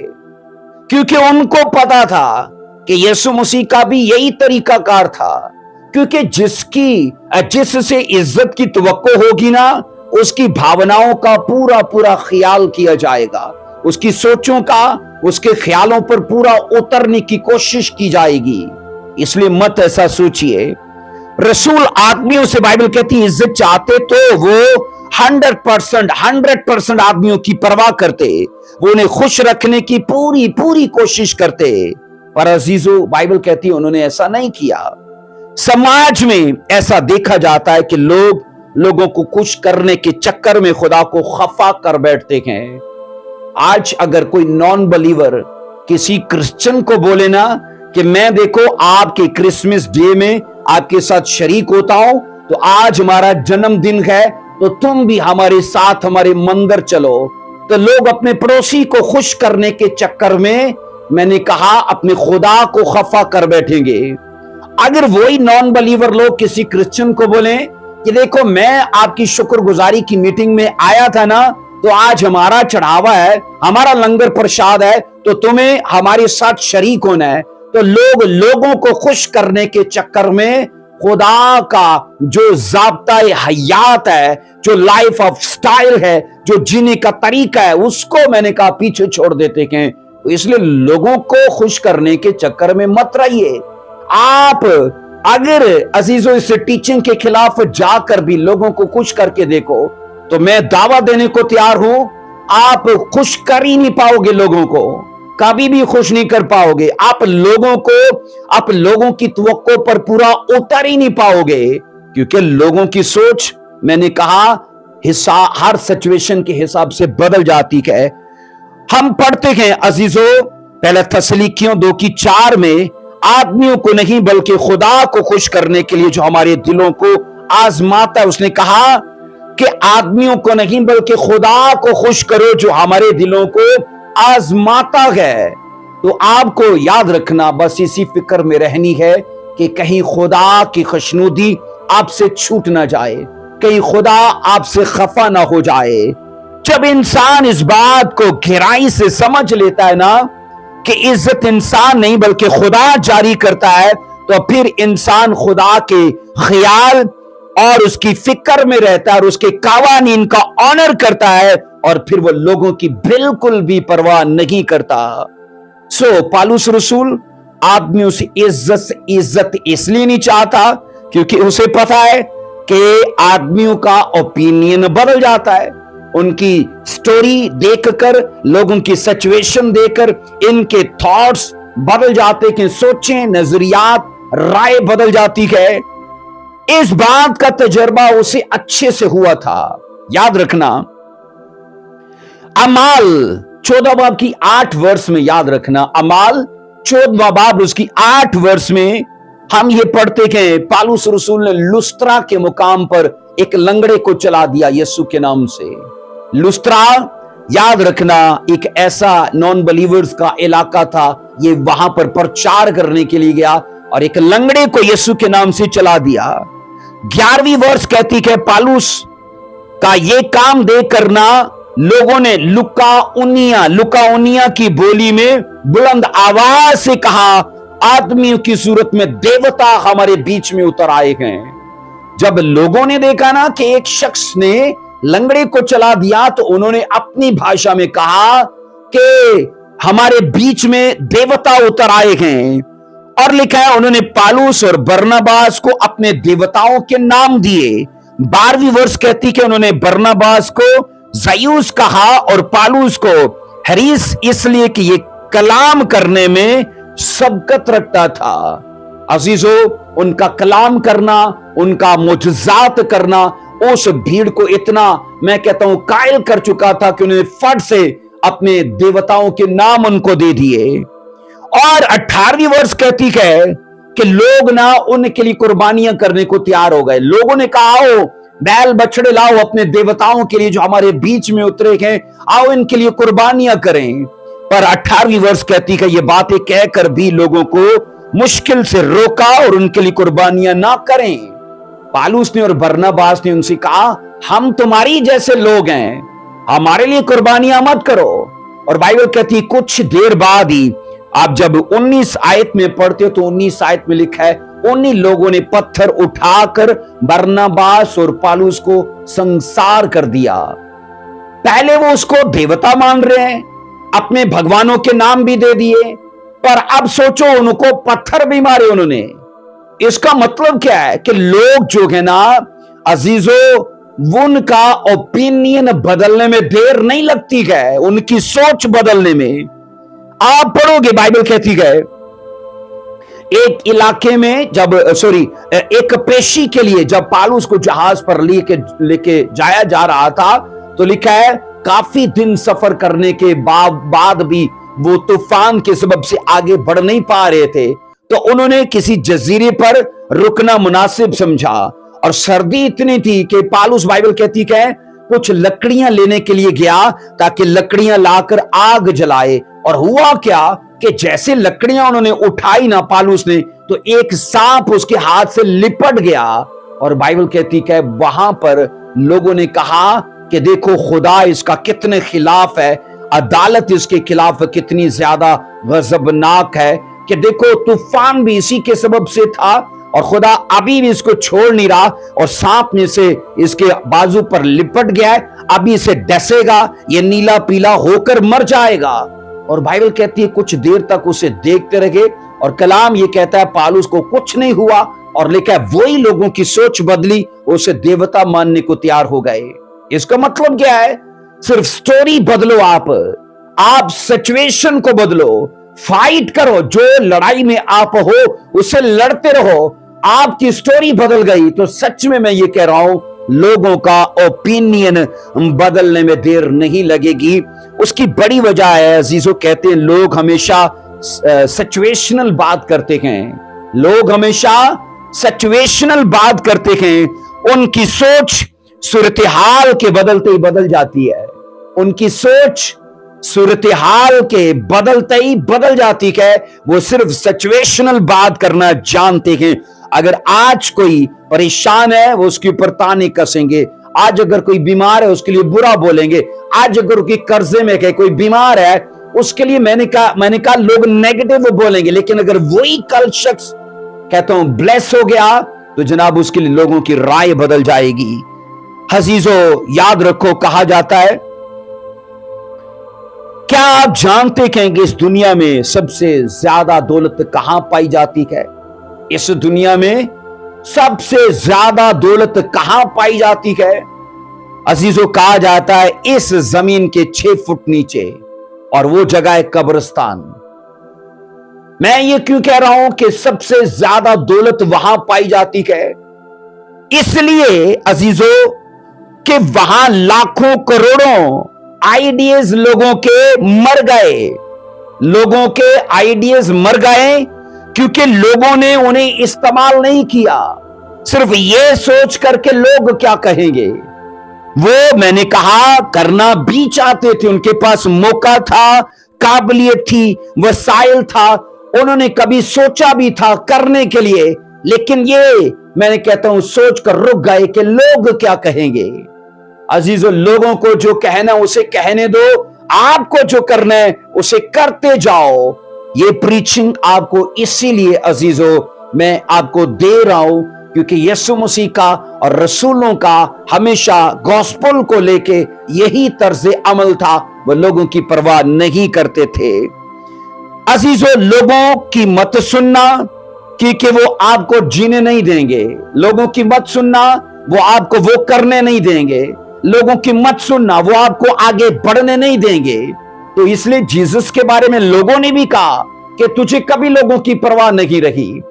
क्योंकि उनको पता था कि यीशु मसीह का भी यही तरीकाकार था। क्योंकि जिससे इज्जत की तवक्को होगी ना, उसकी भावनाओं का पूरा पूरा ख्याल किया जाएगा, उसकी सोचों का, उसके ख्यालों पर पूरा उतरने की कोशिश की जाएगी। इसलिए मत ऐसा सोचिए। रसूल आदमियों से बाइबल कहती इज्जत चाहते तो वो 100% आदमियों की परवाह करते, वो उन्हें खुश रखने की पूरी पूरी कोशिश करते। पर अजीजों, बाइबल कहती है उन्होंने ऐसा नहीं किया। समाज में ऐसा देखा जाता है कि लोगों को खुश करने के चक्कर में खुदा को खफा कर बैठते हैं। आज अगर कोई नॉन बिलीवर किसी क्रिश्चियन को बोले ना कि मैं देखो आपके क्रिसमस डे में आपके साथ शरीक होता हूं, तो आज हमारा जन्मदिन है तो तुम भी हमारे साथ हमारे मंदिर चलो, तो लोग अपने पड़ोसी को खुश करने के चक्कर में, मैंने कहा, अपने खुदा को खफा कर बैठेंगे। अगर वही नॉन बिलीवर लोग किसी क्रिश्चियन को बोले कि देखो मैं आपकी शुक्रगुजारी की मीटिंग में आया था ना, तो आज हमारा चढ़ावा है, हमारा लंगर प्रसाद है, तो तुम्हें हमारे साथ शरीक होना है, तो लोगों को खुश करने के चक्कर में खुदा का जो ज़ाब्ता-ए हयात है, जो लाइफ ऑफ स्टाइल है, जो जीने का तरीका है, उसको मैंने कहा पीछे छोड़ देते हैं। तो इसलिए लोगों को खुश करने के चक्कर में मत रहिए। आप अगर अजीजों इस टीचिंग के खिलाफ जाकर भी लोगों को खुश करके देखो, तो मैं दावा देने को तैयार हूं, आप खुश कर ही नहीं पाओगे, लोगों को कभी भी खुश नहीं कर पाओगे। आप लोगों की तवक्को पर पूरा उतर ही नहीं पाओगे, क्योंकि लोगों की सोच, मैंने कहा, हर सिचुएशन के हिसाब से बदल जाती है। हम पढ़ते हैं अजीजों, पहले थस्सलुनीकियों 2:4 में, आदमियों को नहीं बल्कि खुदा को खुश करने के लिए जो हमारे दिलों को आजमाता है, उसने कहा कि आदमियों को नहीं बल्कि खुदा को खुश करो जो हमारे दिलों को आजमाता है। तो आपको याद रखना, बस इसी फिक्र में रहनी है कि कहीं खुदा की खुशनुदी आपसे छूट ना जाए, कहीं खुदा आपसे खफा ना हो जाए। जब इंसान इस बात को गहराई से समझ लेता है ना कि इज्जत इंसान नहीं बल्कि खुदा जारी करता है, तो फिर इंसान खुदा के ख्याल और उसकी फिक्र में रहता है और उसके कावानीन का ऑनर करता है, और फिर वो लोगों की बिल्कुल भी परवाह नहीं करता। पालूस रसूल आदमियों से इज्जत इसलिए नहीं चाहता क्योंकि उसे पता है कि आदमियों का ओपिनियन बदल जाता है। उनकी स्टोरी देखकर, लोगों की सिचुएशन देखकर इनके थॉट्स बदल जाते, कि सोचें, नजरियात, राय बदल जाती है। इस बात का तजर्बा उसे अच्छे से हुआ था। याद रखना, अमाल 14 बाब की 8 वर्ष में, याद रखना, अमाल 14 बाब उसकी 8 वर्ष में हम ये पढ़ते कि पालूस रसूल ने लुस्त्रा के मुकाम पर एक लंगड़े को चला दिया यीशु के नाम से। लुस्त्रा, याद रखना, एक ऐसा नॉन बिलीवर्स का इलाका था। ये वहां पर प्रचार करने के लिए गया और एक लंगड़े को यीशु के नाम से चला दिया। 11वीं वर्ष कहती है पालूस का ये काम देख करना लोगों ने लुकाउनिया की बोली में बुलंद आवाज से कहा, आदमियों की सूरत में देवता हमारे बीच में उतर आए हैं। जब लोगों ने देखा ना कि एक शख्स ने लंगड़े को चला दिया, तो उन्होंने अपनी भाषा में कहा कि हमारे बीच में देवता उतर आए हैं। और लिखा है उन्होंने पालूस और बरनबास को अपने देवताओं के नाम दिए। 12वीं वर्ष कहती कि उन्होंने बरनबास को ज़यूस कहा और पालूस को हरीस, इसलिए कि ये कलाम करने में सबकत रखता था। अजीजों, उनका कलाम करना, उनका मुजज़ात करना उस भीड़ को इतना, मैं कहता हूं, कायल कर चुका था कि उन्होंने फट से अपने देवताओं के नाम उनको दे दिए। और 18वीं वर्ष कहती है कि लोग ना उनके लिए कुर्बानियां करने को तैयार हो गए। लोगों ने कहा, आओ बैल बछड़े लाओ अपने देवताओं के लिए जो हमारे बीच में उतरे हैं, आओ इनके लिए कुर्बानियां करें। पर 18वीं वर्ष कहती है ये बातें कहकर भी लोगों को मुश्किल से रोका और उनके लिए कुर्बानियां ना करें। पालूस ने और बरनबास ने उनसे कहा, हम तुम्हारी जैसे लोग हैं, हमारे लिए कुर्बानियां मत करो। और बाइबल कहती है कुछ देर बाद ही, आप जब 19 आयत में पढ़ते हो तो 19 आयत में लिखा है, उन्हीं लोगों ने पत्थर उठाकर बरनबास और पालूस को संसार कर दिया। पहले वो उसको देवता मान रहे हैं, अपने भगवानों के नाम भी दे दिए, पर अब सोचो उनको पत्थर भी मारे उन्होंने। इसका मतलब क्या है कि लोग जो है ना अजीजों, उनका ओपिनियन बदलने में देर नहीं लगती है, उनकी सोच बदलने में। आप पढ़ोगे, बाइबल कहती है एक इलाके में एक पेशी के लिए जब पालूस को जहाज पर लेके जाया जा रहा था, तो लिखा है काफी दिन सफर करने के बाद भी वो तूफान के सबब से आगे बढ़ नहीं पा रहे थे, तो उन्होंने किसी जजीरे पर रुकना मुनासिब समझा। और सर्दी इतनी थी कि पालूस, बाइबल कहती है, कुछ लकड़ियां लेने के लिए गया ताकि लकड़ियां लाकर आग जलाए। और हुआ क्या कि जैसे लकड़ियां उन्होंने उठाई ना पालूस ने, तो एक सांप उसके हाथ से लिपट गया। और बाइबल कहती है वहां पर लोगों ने कहा कि देखो खुदा इसका कितने खिलाफ है, अदालत इसके खिलाफ कितनी ज्यादा गजबनाक है, कि देखो तूफान भी इसी के सबब से था और खुदा अभी भी इसको छोड़ नहीं रहा, और सांप में से इसके बाजू पर लिपट गया है, अभी इसे डसेगा, ये नीला पीला होकर मर जाएगा। और बाइबल कहती है कुछ देर तक उसे देखते रहे, और कलाम ये कहता है पालूस को कुछ नहीं हुआ, और लिखा है वही लोगों की सोच बदली, उसे देवता मानने को तैयार हो गए। इसका मतलब क्या है? सिर्फ स्टोरी बदलो, आप सिचुएशन को बदलो, फाइट करो, जो लड़ाई में आप हो उसे लड़ते रहो। आपकी स्टोरी बदल गई तो सच में मैं ये कह रहा हूं, लोगों का ओपिनियन बदलने में देर नहीं लगेगी। उसकी बड़ी वजह है अजीजों, कहते हैं लोग हमेशा सिचुएशनल बात करते हैं, लोग हमेशा सिचुएशनल बात करते हैं। उनकी सोच सूरत हाल के बदलते ही बदल जाती है, उनकी सोच सूरत हाल के बदलते ही बदल जाती है। वो सिर्फ सिचुएशनल बात करना जानते हैं। अगर आज कोई परेशान है वो उसके ऊपर ताने कसेंगे, आज अगर कोई बीमार है उसके लिए बुरा बोलेंगे, आज अगर कोई कर्जे में है, कोई बीमार है उसके लिए मैंने कहा लोग नेगेटिव बोलेंगे। लेकिन अगर वही कल शख्स कहता हूं ब्लेस हो गया तो जनाब उसके लिए लोगों की राय बदल जाएगी। हजीजो याद रखो, कहा जाता है, क्या आप जानते हैं कि इस दुनिया में सबसे ज्यादा दौलत कहां पाई जाती है? इस दुनिया में सबसे ज्यादा दौलत कहां पाई जाती है? अजीजों, कहा जाता है इस जमीन के 6 फुट नीचे, और वो जगह है कब्रिस्तान। मैं ये क्यों कह रहा हूं कि सबसे ज्यादा दौलत वहां पाई जाती है? इसलिए अजीजों कि वहां लाखों करोड़ों आइडियाज लोगों के मर गए, लोगों के आइडियाज मर गए क्योंकि लोगों ने उन्हें इस्तेमाल नहीं किया, सिर्फ ये सोच करके लोग क्या कहेंगे। वो मैंने कहा करना भी चाहते थे, उनके पास मौका था, काबिलियत थी, वसाइल था, उन्होंने कभी सोचा भी था करने के लिए, लेकिन ये मैंने कहता हूं सोच कर रुक गए कि लोग क्या कहेंगे। अजीजों, लोगों को जो कहना उसे कहने दो, आपको जो करना है उसे करते जाओ। ये प्रीचिंग आपको इसीलिए अजीजों मैं आपको दे रहा हूं क्योंकि यीशु मसीह का और रसूलों का हमेशा गॉस्पेल को लेके यही तर्ज अमल था, वो लोगों की परवाह नहीं करते थे। अजीजों, लोगों की मत सुनना क्योंकि वो आपको जीने नहीं देंगे, लोगों की मत सुनना वो आपको वो करने नहीं देंगे, लोगों की मत सुनना वो आपको आगे बढ़ने नहीं देंगे। तो इसलिए जीसस के बारे में लोगों ने भी कहा कि तुझे कभी लोगों की परवाह नहीं रही।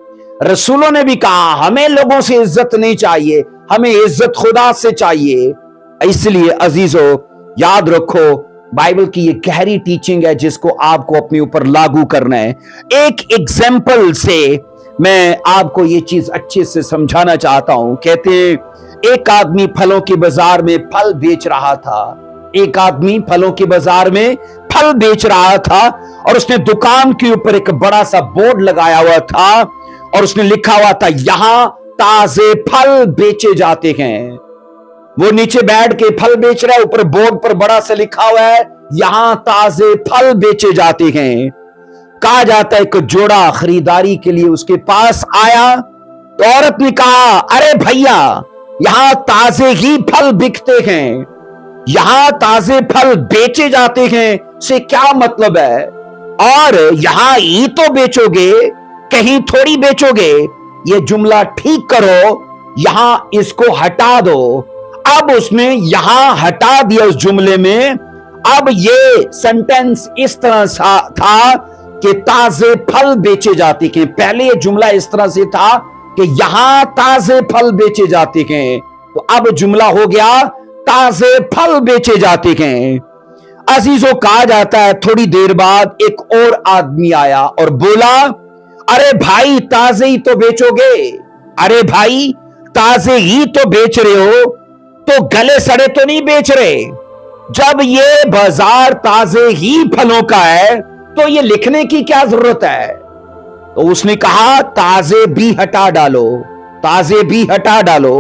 रसूलों ने भी कहा हमें लोगों से इज्जत नहीं चाहिए, हमें इज्जत खुदा से चाहिए। इसलिए अजीजों याद रखो, बाइबल की ये गहरी टीचिंग है जिसको आपको अपने ऊपर लागू करना है। एक एग्जाम्पल से मैं आपको ये चीज अच्छे से समझाना चाहता हूं। कहते एक आदमी फलों के बाजार में फल बेच रहा था, एक आदमी फलों के बाजार में फल बेच रहा था और उसने दुकान के ऊपर एक बड़ा सा बोर्ड लगाया हुआ था और उसने लिखा हुआ था यहां ताजे फल बेचे जाते हैं। वो नीचे बैठ के फल बेच रहा है, ऊपर बोर्ड पर बड़ा सा लिखा हुआ है यहां ताजे फल बेचे जाते हैं। कहा जाता है एक जोड़ा खरीदारी के लिए उसके पास आया तो औरत ने कहा अरे भैया यहां ताजे ही फल बिकते हैं, यहां ताजे फल बेचे जाते हैं से क्या मतलब है? और यहां ही तो बेचोगे, कहीं थोड़ी बेचोगे। ये जुमला ठीक करो, यहां इसको हटा दो। अब उसने यहां हटा दिया उस जुमले में। अब ये सेंटेंस इस तरह था कि ताजे फल बेचे जाते हैं। पहले ये जुमला इस तरह से था कि यहां ताजे फल बेचे जाते हैं, तो अब जुमला हो गया ताजे फल बेचे जाते हैं। अजीजों, कहा जाता है थोड़ी देर बाद एक और आदमी आया और बोला अरे भाई ताजे ही तो बेचोगे, अरे भाई ताजे ही तो बेच रहे हो, तो गले सड़े तो नहीं बेच रहे। जब ये बाजार ताजे ही फलों का है तो ये लिखने की क्या जरूरत है? तो उसने कहा ताजे भी हटा डालो, ताजे भी हटा डालो।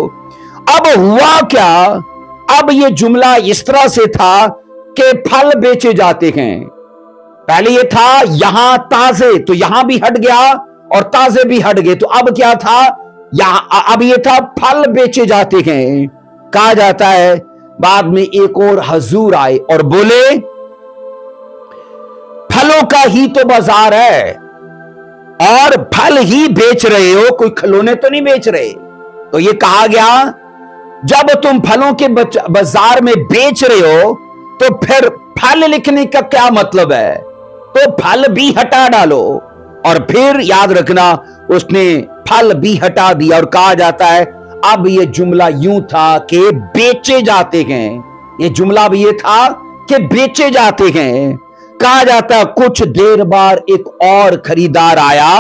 अब हुआ क्या? अब ये जुमला इस तरह से था कि फल बेचे जाते हैं। पहले ये था यहां ताजे, तो यहां भी हट गया और ताजे भी हट गए। तो अब क्या था? यहां अब ये था फल बेचे जाते हैं। कहा जाता है बाद में एक और हजूर आए और बोले फलों का ही तो बाजार है और फल ही बेच रहे हो, कोई खिलौने तो नहीं बेच रहे। तो ये कहा गया जब तुम फलों के बाजार में बेच रहे हो तो फिर फल लिखने का क्या मतलब है? तो फल भी हटा डालो। और फिर याद रखना उसने फल भी हटा दिया और कहा जाता है अब ये जुमला यूं था कि बेचे जाते हैं। ये जुमला भी ये था कि बेचे जाते हैं। कहा जाता है कुछ देर बाद एक और खरीदार आया,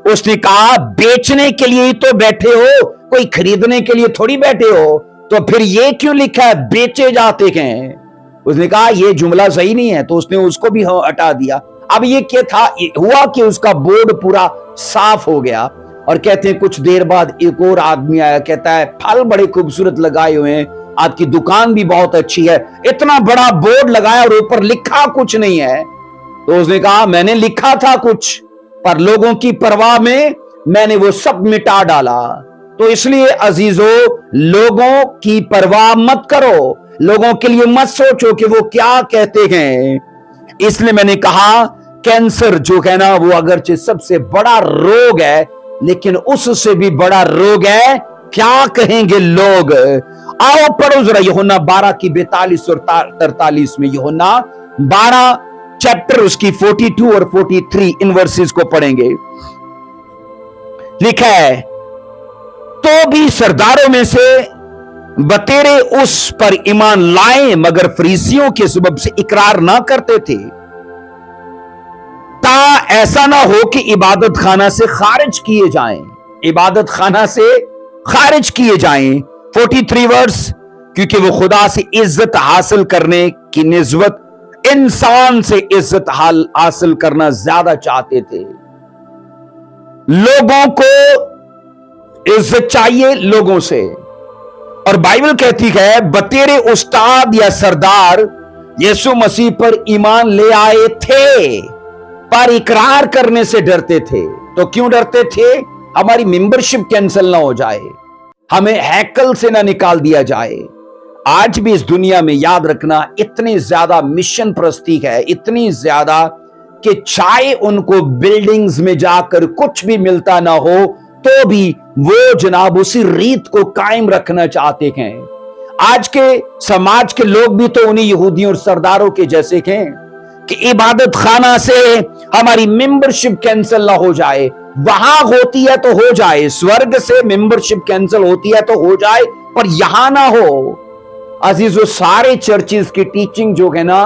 उसने कहा बेचने के लिए ही तो बैठे हो, कोई खरीदने के लिए थोड़ी बैठे हो, तो फिर ये क्यों लिखा है बेचे जाते हैं? उसने कहा ये जुमला सही नहीं है, तो उसने उसको भी हटा दिया। अब ये क्या था? हुआ कि उसका बोर्ड पूरा साफ हो गया और कहते हैं कुछ देर बाद एक और आदमी आया, कहता है फल बड़े खूबसूरत लगाए हुए हैं, आपकी दुकान भी बहुत अच्छी है, इतना बड़ा बोर्ड लगाया और ऊपर लिखा कुछ नहीं है। तो उसने कहा मैंने लिखा था कुछ, पर लोगों की परवाह में मैंने वो सब मिटा डाला। तो इसलिए अजीजों, लोगों की परवाह मत करो, लोगों के लिए मत सोचो कि वो क्या कहते हैं। इसलिए मैंने कहा कैंसर जो है ना, वो अगरचे सबसे बड़ा रोग है, लेकिन उससे भी बड़ा रोग है क्या कहेंगे लोग। आओ पढ़ो जरा यूहन्ना 12 की 42 और 43 में। यूहन्ना 12 चैप्टर उसकी 42 और 43 इन वर्सेस को पढ़ेंगे। लिखा है, तो भी सरदारों में से बतेरे उस पर ईमान लाए, मगर फरीसियों के सबब से इकरार ना करते थे, ता ऐसा ना हो कि इबादत खाना से खारिज किए जाएं, इबादत खाना से खारिज किए जाएं। 43 वर्स, क्योंकि वो खुदा से इज्जत हासिल करने की निस्बत इंसान से इज्जत हासिल करना ज्यादा चाहते थे। लोगों को इज्जत चाहिए लोगों से, और बाइबल कहती है बतेरे उस्ताद या सरदार यीशु मसीह पर ईमान ले आए थे, पर इकरार करने से डरते थे। तो क्यों डरते थे? हमारी मेंबरशिप कैंसिल ना हो जाए, हमें हैकल से ना निकाल दिया जाए। आज भी इस दुनिया में याद रखना, इतनी ज्यादा मिशन प्रस्ती है, इतनी ज्यादा कि चाहे उनको बिल्डिंग्स में जाकर कुछ भी मिलता ना हो, तो भी वो जनाब उसी रीत को कायम रखना चाहते हैं। आज के समाज के लोग भी तो उन्हीं यहूदियों और सरदारों के जैसे हैं कि इबादत खाना से हमारी मेंबरशिप कैंसिल ना हो जाए। वहां होती है तो हो जाए, स्वर्ग से मेंबरशिप कैंसिल होती है तो हो जाए, पर यहां ना हो। अजीजों, सारे चर्चेस की टीचिंग जो है ना,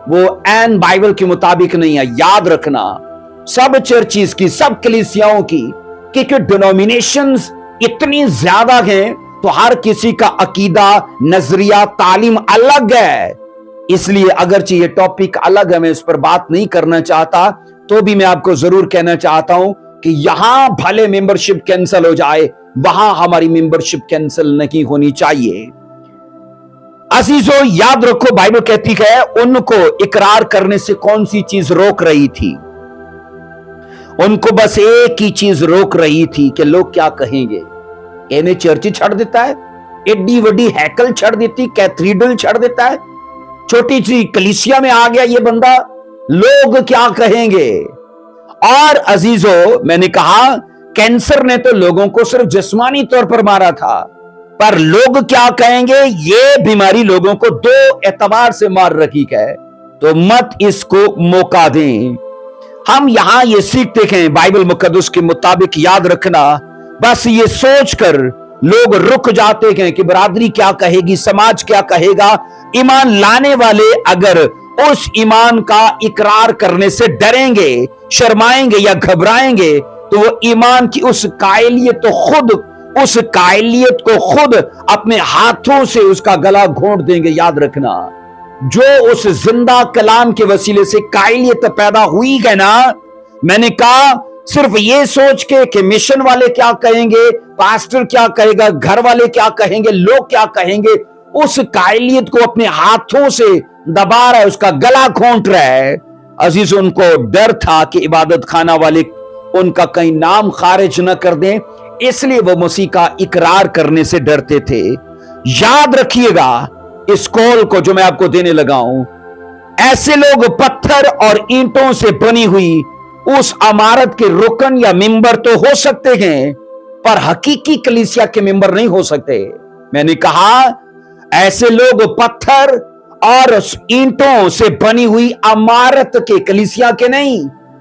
वो एन बाइबल के मुताबिक नहीं है, याद रखना। सब चर्चेस की, सब कलीसियाओं की, क्योंकि डिनोमिनेशंस इतनी ज्यादा हैं, तो हर किसी का अकीदा, नजरिया, तालीम अलग है। इसलिए अगरचे ये टॉपिक अलग है, मैं इस पर बात नहीं करना चाहता, तो भी मैं आपको जरूर कहना चाहता हूं कि यहां भले मेंबरशिप कैंसिल हो जाए, वहां हमारी मेंबरशिप कैंसिल नहीं होनी चाहिए। अजीजों, याद रखो, बाइबल कहती है उनको इकरार करने से कौन सी चीज रोक रही थी? उनको बस एक ही चीज रोक रही थी कि लोग क्या कहेंगे। इन्हें चर्च छड़ देता है, एडी वड्डी हैकल छड़ देती, कैथेड्रल छड़ देता है, छोटी सी कलीसिया में आ गया ये बंदा, लोग क्या कहेंगे। और अजीजों, मैंने कहा कैंसर ने तो लोगों को सिर्फ जिस्मानी तौर पर मारा था, पर लोग क्या कहेंगे, ये बीमारी लोगों को दो एतबार से मार रखी है। तो मत इसको मौका दें। हम यहां ये सीखते हैं बाइबल मुकद्दस के मुताबिक, याद रखना, बस ये सोचकर लोग रुक जाते हैं कि बरादरी क्या कहेगी, समाज क्या कहेगा। ईमान लाने वाले अगर उस ईमान का इकरार करने से डरेंगे, शर्माएंगे या घबराएंगे, तो वो ईमान की उस कायलियत को खुद अपने हाथों से उसका गला घोंट देंगे। याद रखना, जो उस जिंदा कलाम के वसीले से कायलियत पैदा हुई है ना, मैंने कहा सिर्फ ये सोच के कि मिशन वाले क्या कहेंगे, पास्टर क्या कहेगा, घर वाले क्या कहेंगे, लोग क्या कहेंगे, उस कायलियत को अपने हाथों से दबा रहा है, उसका गला घोंट रहा है। अजीज, उनको डर था कि इबादत खाना वाले उनका कहीं नाम खारिज न कर दें, इसलिए वो मसीह का इकरार करने से डरते थे। याद रखिएगा इस कॉल को जो मैं आपको देने लगा हूं। ऐसे लोग पत्थर और ईंटों से बनी हुई उस इमारत के रुकन या मेंबर तो हो सकते हैं, पर हकीकी कलीसिया के मेंबर नहीं हो सकते। मैंने कहा ऐसे लोग पत्थर और ईंटों से बनी हुई इमारत के, कलीसिया के नहीं,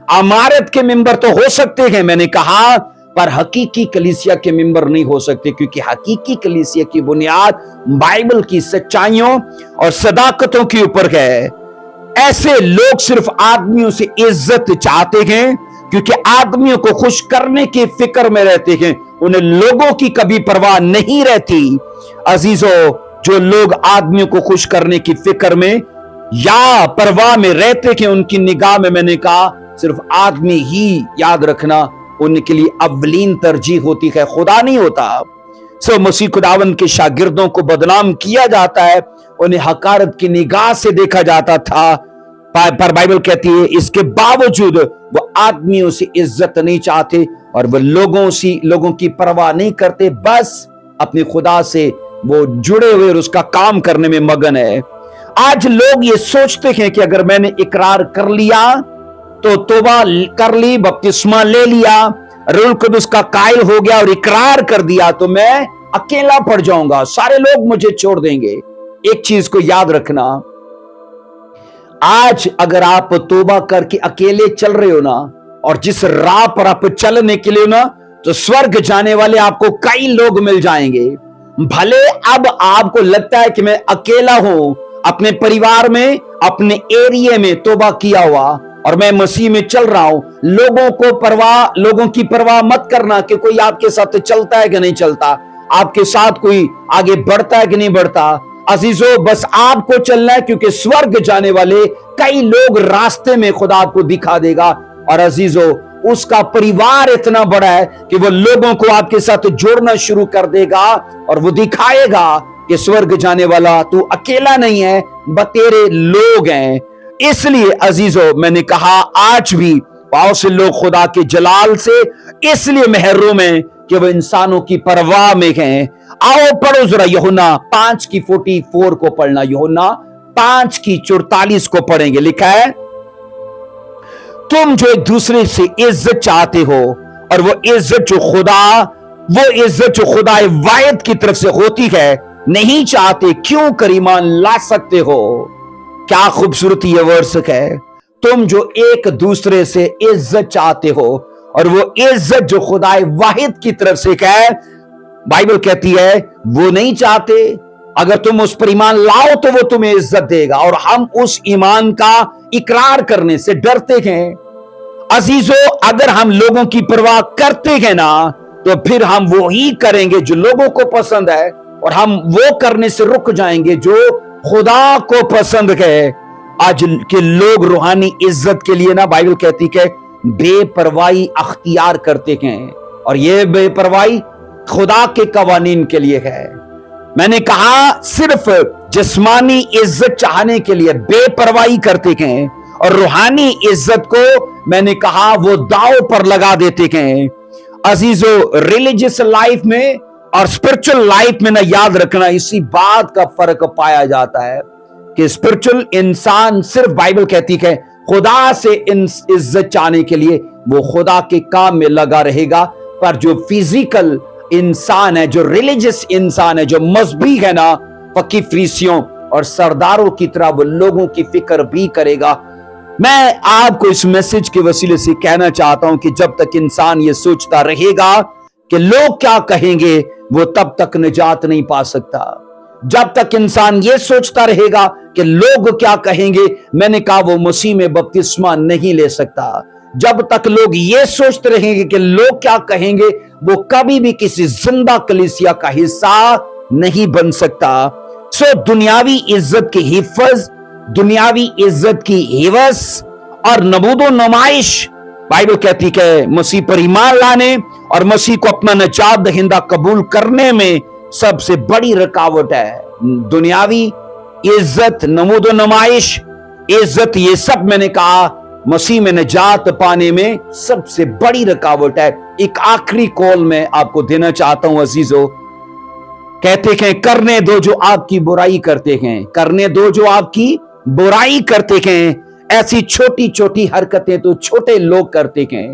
इमारत के मेंबर तो हो सकते हैं, मैंने कहा, पर हकीकी कलीसिया के मेंबर नहीं हो सकते, क्योंकि हकीकी कलीसिया की बुनियाद बाइबल की सच्चाइयों और सदाकतों के ऊपर है। ऐसे लोग सिर्फ आदमियों से इज्जत चाहते हैं, क्योंकि आदमियों को खुश करने की फिक्र में रहते हैं, उन्हें लोगों की कभी परवाह नहीं रहती। अजीजों, जो लोग आदमियों को खुश करने की फिक्र में या परवाह में रहते हैं, उनकी निगाह में, मैंने कहा, सिर्फ आदमी ही, याद रखना, उनके लिए अव्वलीन तरजीह होती है, खुदा नहीं होता। सो मसीह खुदावन के शागिर्दों को बदनाम किया जाता है, उन्हें हकारत की निगाह से देखा जाता था, पर बाइबल कहती है इसके बावजूद वो आदमियों से इज्जत नहीं चाहते और वो लोगों की परवाह नहीं करते, बस अपने खुदा से वो जुड़े हुए और उसका काम करने में मगन है। आज लोग ये सोचते हैं कि अगर मैंने इकरार कर लिया तो तौबा कर ली, बपतिस्मा ले लिया, रूह कुदुस का कायल हो गया और इकरार कर दिया तो मैं अकेला पड़ जाऊंगा, सारे लोग मुझे छोड़ देंगे। एक चीज को याद रखना, आज अगर आप तौबा करके अकेले चल रहे हो ना, और जिस राह पर आप चलने के लिए ना, तो स्वर्ग जाने वाले आपको कई लोग मिल जाएंगे। भले अब आपको लगता है कि मैं अकेला हूं, अपने परिवार में, अपने एरिया में तौबा किया हुआ और मैं मसीह में चल रहा हूं, लोगों की परवाह मत करना कि कोई आपके साथ चलता है कि नहीं चलता, आपके साथ कोई आगे बढ़ता है कि नहीं बढ़ता। अजीजों, बस आपको चलना है, क्योंकि स्वर्ग जाने वाले कई लोग रास्ते में खुदा आपको दिखा देगा। और अजीजों, उसका परिवार इतना बड़ा है कि वो लोगों को आपके साथ जोड़ना शुरू कर देगा और वो दिखाएगा कि स्वर्ग जाने वाला तू अकेला नहीं है, तेरे लोग हैं। इसलिए अजीजों, मैंने कहा आज भी बहुत से लोग खुदा के जलाल से इसलिए महरूम हैं कि वो इंसानों की परवाह में हैं। आओ पढ़ो जरा यूहन्ना 5:44 को पढ़ना, यूहन्ना 5:44 को पढ़ेंगे। लिखा है, तुम जो एक दूसरे से इज्जत चाहते हो और वो इज्जत जो खुदा वाहिद की तरफ से होती है नहीं चाहते, क्यों कर ईमान ला सकते हो? क्या खूबसूरत ये वर्स है। तुम जो एक दूसरे से इज्जत चाहते हो और वो इज्जत जो खुदा वाहिद की तरफ से है, बाइबल कहती है वो नहीं चाहते। अगर तुम उस पर ईमान लाओ तो वो तुम्हें इज्जत देगा, और हम उस ईमान का इकरार करने से डरते हैं। अजीजों, अगर हम लोगों की परवाह करते हैं ना, तो फिर हम वो ही करेंगे जो लोगों को पसंद है, और हम वो करने से रुक जाएंगे जो खुदा को पसंद है। आज के लोग रूहानी इज्जत के लिए ना, बाइबल कहती है बेपरवाही अख्तियार करते हैं, और ये बेपरवाही खुदा के कवानीन के लिए है। मैंने कहा सिर्फ जिस्मानी इज्जत चाहने के लिए बेपरवाही करते हैं, और रूहानी इज्जत को मैंने कहा वो दांव पर लगा देते हैं। अजीजों, रिलीजियस लाइफ में और स्पिरिचुअल लाइफ में ना, याद रखना इसी बात का फर्क पाया जाता है कि स्पिरिचुअल इंसान सिर्फ बाइबल कहती है खुदा से इज्जत चाहने के लिए वो खुदा के काम में लगा रहेगा, पर जो फिजिकल इंसान है, जो रिलीजियस इंसान है, जो मजहबी है ना, फकीर फरीसियों और सरदारों की तरह वो लोगों की फिक्र भी करेगा। मैं आपको इस मैसेज के वसीले से कहना चाहता हूं कि जब तक इंसान ये सोचता रहेगा कि लोग क्या कहेंगे, वो तब तक निजात नहीं पा सकता। जब तक इंसान ये सोचता रहेगा कि लोग क्या कहेंगे, मैंने कहा वो मसीह में बपतिस्मा नहीं ले सकता। जब तक लोग ये सोचते रहेंगे कि लोग क्या कहेंगे, वो कभी भी किसी जिंदा कलीसिया का हिस्सा नहीं बन सकता। सो दुनियावी इज्जत की हिफाजत, दुनियावी इज्जत की हिवस और नबूदो नुमाइश, बाइबल कहती है मसीह पर ईमान लाने और मसीह को अपना निजात दहिंदा कबूल करने में सबसे बड़ी रुकावट है। दुनियावी इज्जत, नमूदो नुमाइश, इज्जत, ये सब मैंने कहा मसीह में निजात पाने में सबसे बड़ी रुकावट है। एक आखिरी कॉल मैं आपको देना चाहता हूं अजीजों। कहते हैं करने दो जो आपकी बुराई करते हैं, करने दो जो आपकी बुराई करते हैं। ऐसी छोटी छोटी हरकतें तो छोटे लोग करते हैं।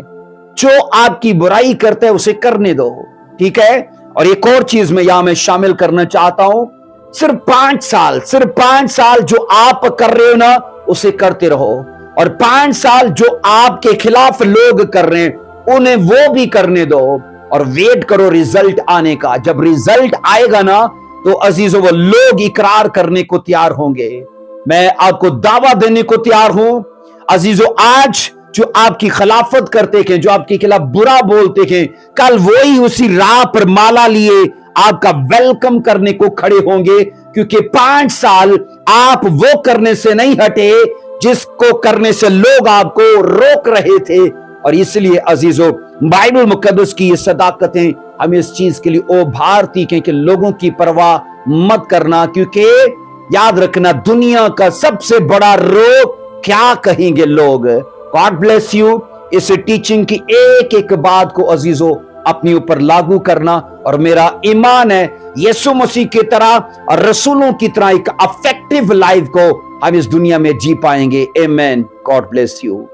जो आपकी बुराई करते हैं उसे करने दो, ठीक है। और एक और चीज मैं यहां शामिल करना चाहता हूं, सिर्फ 5 साल जो आप कर रहे हो ना उसे करते रहो, और 5 साल जो आपके खिलाफ लोग कर रहे हैं उन्हें वो भी करने दो, और वेट करो रिजल्ट आने का। जब रिजल्ट आएगा ना तो अजीजों वो लोग इकरार करने को तैयार होंगे। मैं आपको दावा देने को तैयार हूं अजीजों, आज जो आपकी खिलाफत करते हैं, जो आपके खिलाफ बुरा बोलते हैं, कल वही उसी राह पर माला लिए आपका वेलकम करने को खड़े होंगे, क्योंकि 5 साल आप वो करने से नहीं हटे जिसको करने से लोग आपको रोक रहे थे। और इसलिए अजीजों बाइबल मुकद्दस की ये सदाकतें हमें इस चीज के लिए उभारती हैं कि लोगों की परवाह मत करना, क्योंकि याद रखना दुनिया का सबसे बड़ा रोग क्या कहेंगे लोग। God bless you. इस टीचिंग की एक एक बात को अजीजों अपने ऊपर लागू करना, और मेरा ईमान है यीशु मसीह की तरह और रसूलों की तरह एक अफेक्टिव लाइफ को हम इस दुनिया में जी पाएंगे। आमीन। God bless you.